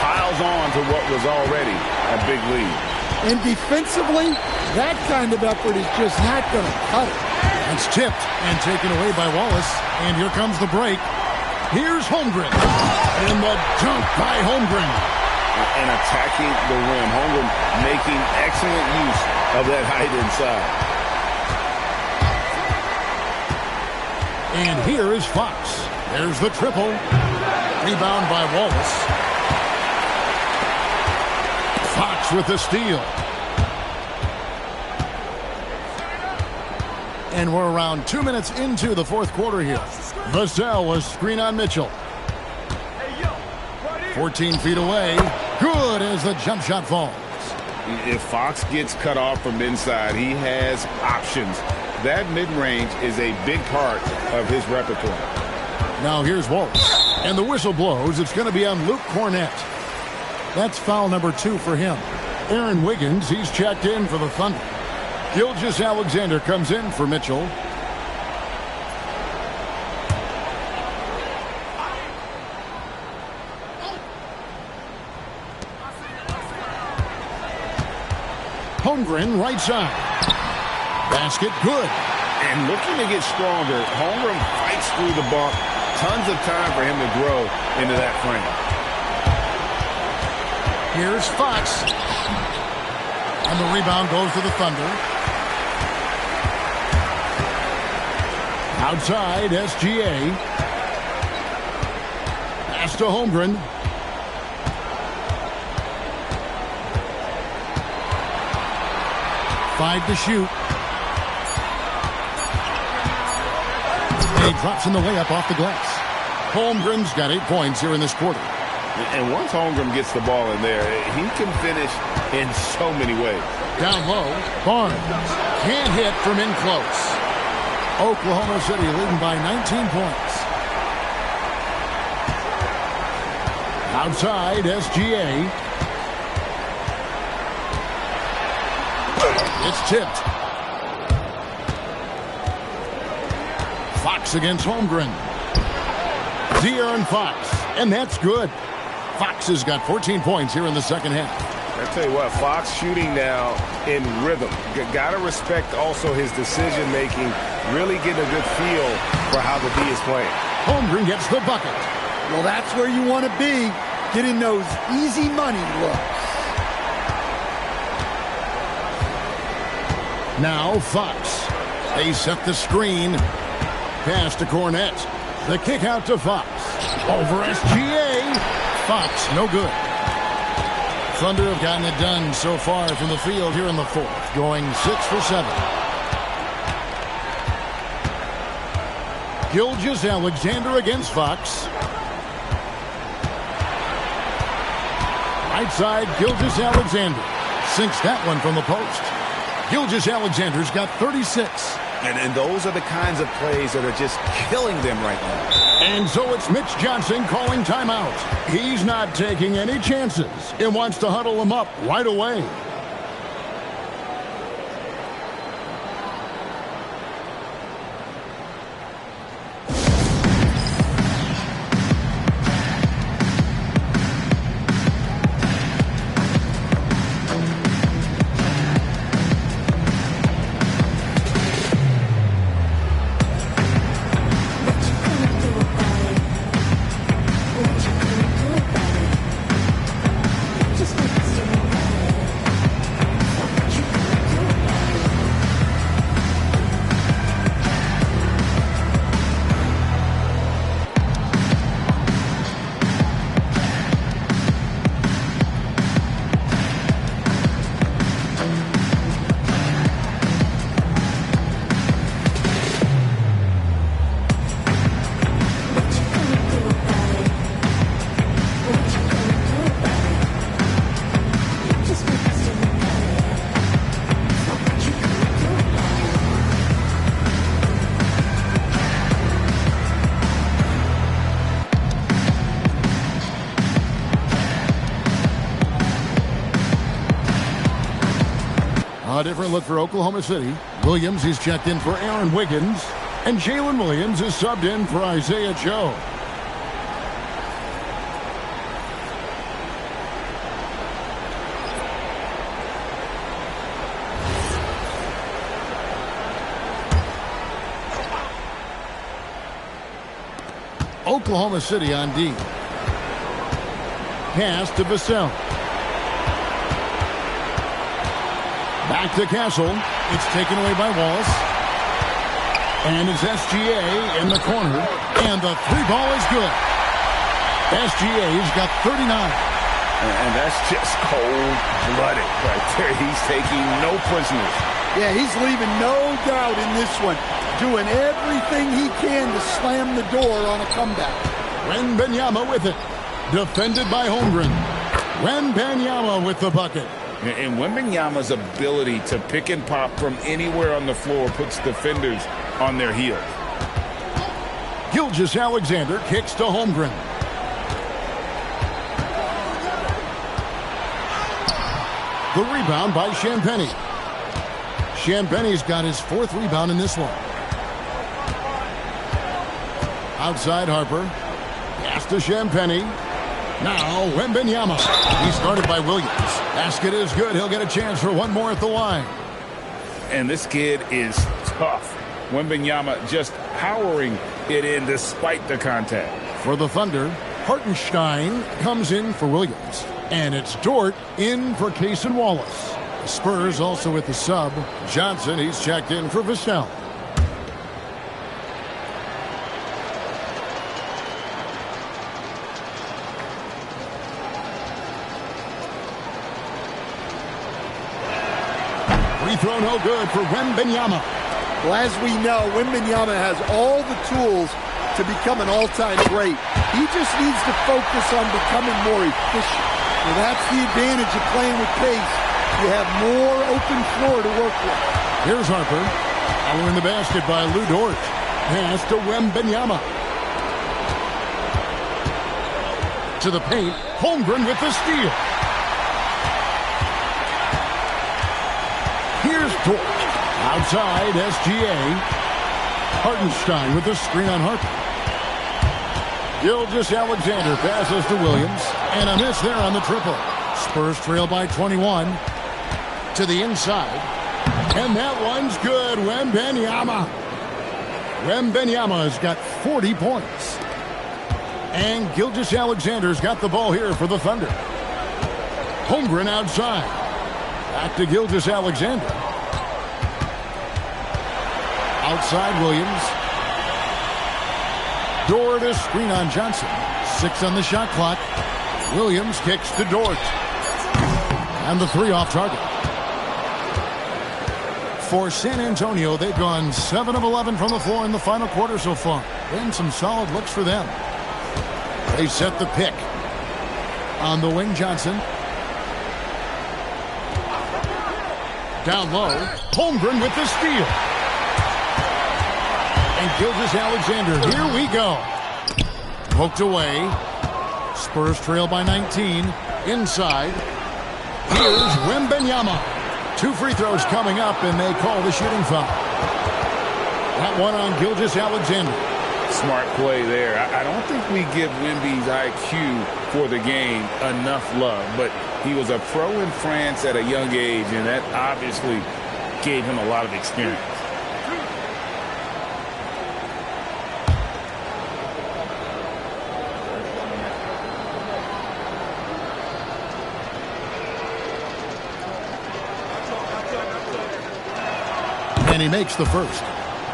Piles on to what was already a big lead. And defensively, that kind of effort is just not going to cut it. It's tipped and taken away by Wallace. And here comes the break. Here's Holmgren. And the dunk by Holmgren. And attacking the rim. Holmgren making excellent use of that height inside. And here is Fox. There's the triple. Rebound by Wallace. Fox with the steal. And we're around 2 minutes into the fourth quarter here. Vassell was screen on Mitchell. 14 feet away. Good as the jump shot falls. If Fox gets cut off from inside, he has options. That mid-range is a big part of his repertoire. Now here's Wallace. And the whistle blows. It's going to be on Luke Cornette. That's foul number 2 for him. Aaron Wiggins, he's checked in for the Thunder. Gilgeous Alexander comes in for Mitchell. Holmgren, right side. Basket, good. And looking to get stronger, Holmgren fights through the bump. Tons of time for him to grow into that frame. Here's Fox. And the rebound goes to the Thunder. Outside, SGA. Pass to Holmgren. Five to shoot. And he drops in the layup off the glass. Holmgren's got 8 points here in this quarter. And once Holmgren gets the ball in there, he can finish in so many ways. Down low, Barnes can't hit from in close. Oklahoma City leading by 19 points. Outside, SGA. It's tipped. Fox against Holmgren. De'Aaron Fox, and that's good. Fox has got 14 points here in the second half. I tell you what, Fox shooting now in rhythm. Got to respect also his decision-making, really getting a good feel for how the D is playing. Holmgren gets the bucket. Well, that's where you want to be, getting those easy money looks. Now Fox. They set the screen. Pass to Cornette. The kick out to Fox. Over SGA. Fox, no good. Thunder have gotten it done so far from the field here in the fourth, going 6 for 7. Gilgeous-Alexander against Fox. Right side, Gilgeous-Alexander sinks that one from the post. Gilgeous-Alexander's got 36. And those are the kinds of plays that are just killing them right now. And so it's Mitch Johnson calling timeout. He's not taking any chances. He wants to huddle them up right away. A different look for Oklahoma City. Williams is checked in for Aaron Wiggins. And Jalen Williams is subbed in for Isaiah Joe. Oklahoma City on D. Pass to Vassell. Back to Castle. It's taken away by Wallace. And it's SGA in the corner. And the three ball is good. SGA's got 39. And that's just cold-blooded right there. He's taking no prisoners. Yeah, he's leaving no doubt in this one. Doing everything he can to slam the door on a comeback. Wembanyama with it. Defended by Holmgren. Wembanyama with the bucket. And Wembanyama's ability to pick and pop from anywhere on the floor puts defenders on their heels. Gilgeous-Alexander kicks to Holmgren. The rebound by Champagnie. Champagnie's got his fourth rebound in this one. Outside Harper. Pass to Champagnie. Now Wembanyama. He started by Williams. Basket is good. He'll get a chance for one more at the line. And this kid is tough. Wembanyama just powering it in despite the contact. For the Thunder, Hartenstein comes in for Williams. And it's Dort in for Cason Wallace. The Spurs also with the sub. Johnson, he's checked in for Vassell. Free throw no good for Wembanyama. Well, as we know, Wembanyama has all the tools to become an all-time great. He just needs to focus on becoming more efficient. And that's the advantage of playing with pace. You have more open floor to work with. Here's Harper. Following the basket by Lou Dort. Pass to Wembanyama. To the paint, Holmgren with the steal. Here's Dort. Outside, SGA. Hartenstein with the screen on Harper. Gilgeous-Alexander passes to Williams. And a miss there on the triple. Spurs trail by 21. To the inside. And that one's good. Wembanyama. Wembanyama has got 40 points. And Gilgeous-Alexander's got the ball here for the Thunder. Holmgren outside. Back to Gilgeous-Alexander. Outside Williams. Dort a screen on Johnson. 6 on the shot clock. Williams kicks to Dort. And the 3 off target. For San Antonio, they've gone 7 of 11 from the floor in the final quarter so far. And some solid looks for them. They set the pick. On the wing, Johnson. Down low. Holmgren with the steal. And Gilgeous-Alexander. Here we go. Poked away. Spurs trail by 19. Inside. Here's Wembanyama. 2 free throws coming up, and they call the shooting foul. That one on Gilgeous-Alexander. Smart play there. I don't think we give Wemby's IQ for the game enough love, but he was a pro in France at a young age, and that obviously gave him a lot of experience. And he makes the first.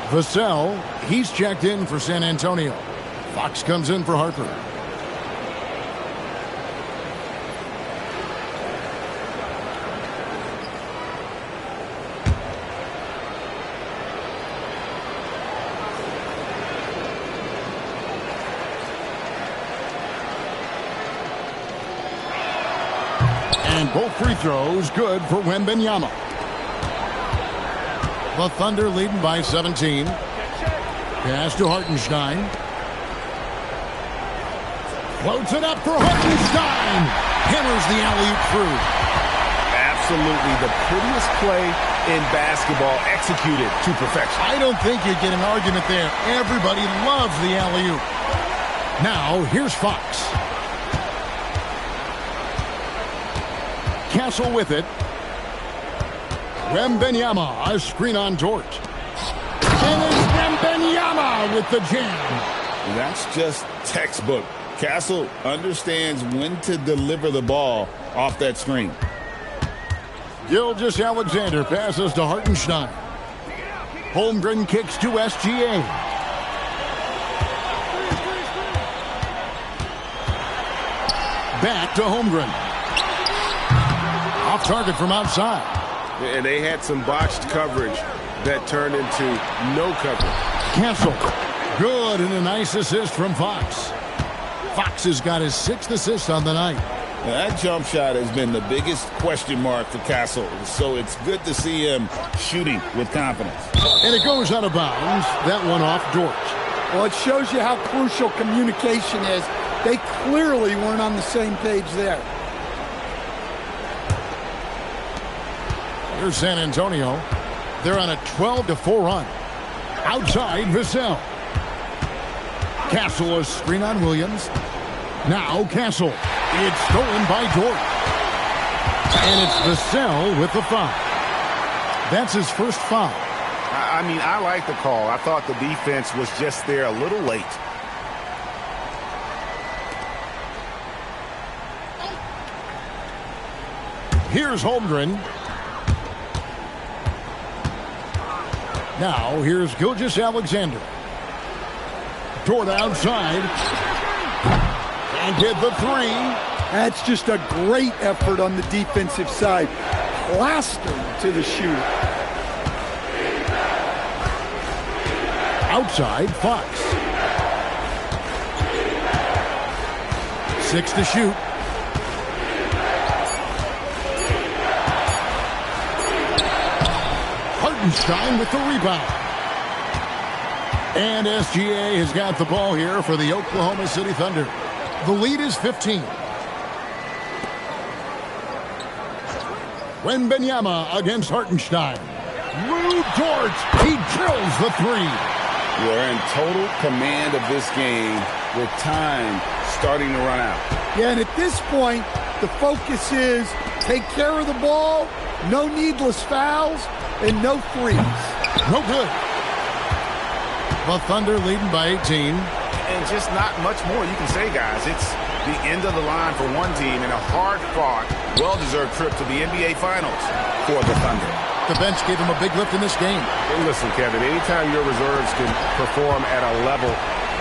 Vassell, he's checked in for San Antonio. Fox comes in for Harper. And both free throws good for Wembanyama. The Thunder leading by 17. Pass to Hartenstein. Floats it up for Hartenstein. Hammers the alley-oop through. Absolutely the prettiest play in basketball, executed to perfection. I don't think you get an argument there. Everybody loves the alley-oop. Now, here's Fox. Castle with it. Wembanyama, a screen on Dort. And it's Wembanyama with the jam. That's just textbook. Castle understands when to deliver the ball off that screen. Gilgeous-Alexander passes to Hartenstein. Holmgren kicks to SGA. Back to Holmgren. Off target from outside. And they had some botched coverage that turned into no coverage. Castle. Good, and a nice assist from Fox. Fox has got his 6th assist on the night. Now, that jump shot has been the biggest question mark for Castle, so it's good to see him shooting with confidence. And it goes out of bounds. That one off Dort. Well, it shows you how crucial communication is. They clearly weren't on the same page there. Here's San Antonio. They're on a 12-4 run. Outside, Vassell. Castle, a screen on Williams. Now Castle. It's stolen by Dort. And it's Vassell with the foul. That's his first foul. I mean, I like the call. I thought the defense was just there a little late. Here's Holmgren. Now, here's Gilgeous-Alexander. Dort outside. And hit the 3. That's just a great effort on the defensive side. Plastered to the shoot. Outside, Fox. 6 to shoot. Hartenstein with the rebound. And SGA has got the ball here for the Oklahoma City Thunder. The lead is 15. Wembanyama against Hartenstein. Lou Dort, he drills the three. We're in total command of this game with time starting to run out. Yeah, and at this point, the focus is take care of the ball, no needless fouls, and no threes. No good. The Thunder leading by 18. And just not much more you can say, guys. It's the end of the line for one team and a hard-fought, well-deserved trip to the NBA Finals for the Thunder. The bench gave him a big lift in this game. And listen, Kevin, anytime your reserves can perform at a level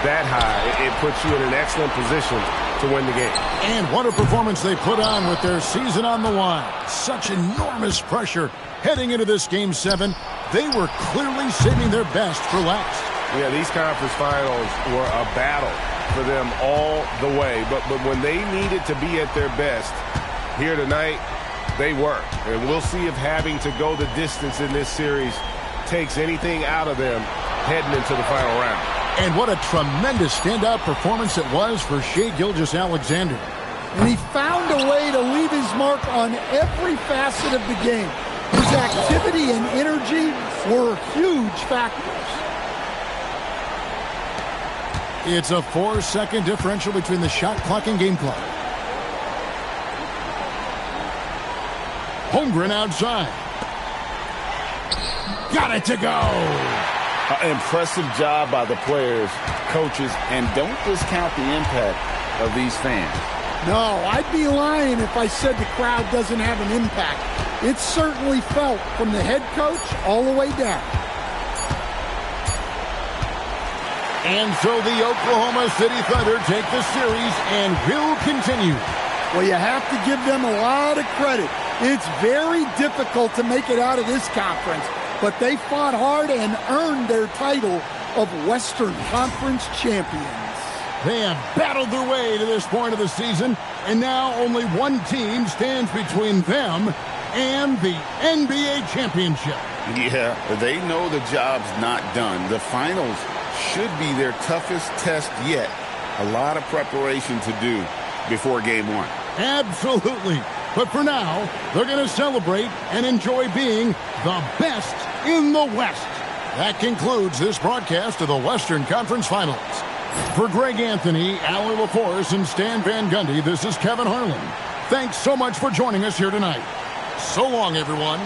that high, it puts you in an excellent position to win the game. And what a performance they put on with their season on the line. Such enormous pressure heading into this Game 7. They were clearly saving their best for last. Yeah, these conference finals were a battle for them all the way. But when they needed to be at their best here tonight, they were. And we'll see if having to go the distance in this series takes anything out of them heading into the final round. And what a tremendous standout performance it was for Shai Gilgeous-Alexander. And he found a way to leave his mark on every facet of the game. His activity and energy were huge factors. It's a 4-second differential between the shot clock and game clock. Holmgren outside. Got it to go. Impressive job by the players, coaches, and don't discount the impact of these fans. No, I'd be lying if I said the crowd doesn't have an impact. It's certainly felt from the head coach all the way down. And so the Oklahoma City Thunder take the series and will continue. Well, you have to give them a lot of credit. It's very difficult to make it out of this conference, but they fought hard and earned their title of Western Conference champions. They have battled their way to this point of the season, and now only one team stands between them and the NBA championship. Yeah, they know the job's not done. The finals should be their toughest test yet. A lot of preparation to do before Game 1. Absolutely. But for now, they're going to celebrate and enjoy being the best in the West. That concludes this broadcast of the Western Conference Finals. For Greg Anthony, Allie LaForce, and Stan Van Gundy, this is Kevin Harlan. Thanks so much for joining us here tonight. So long, everyone.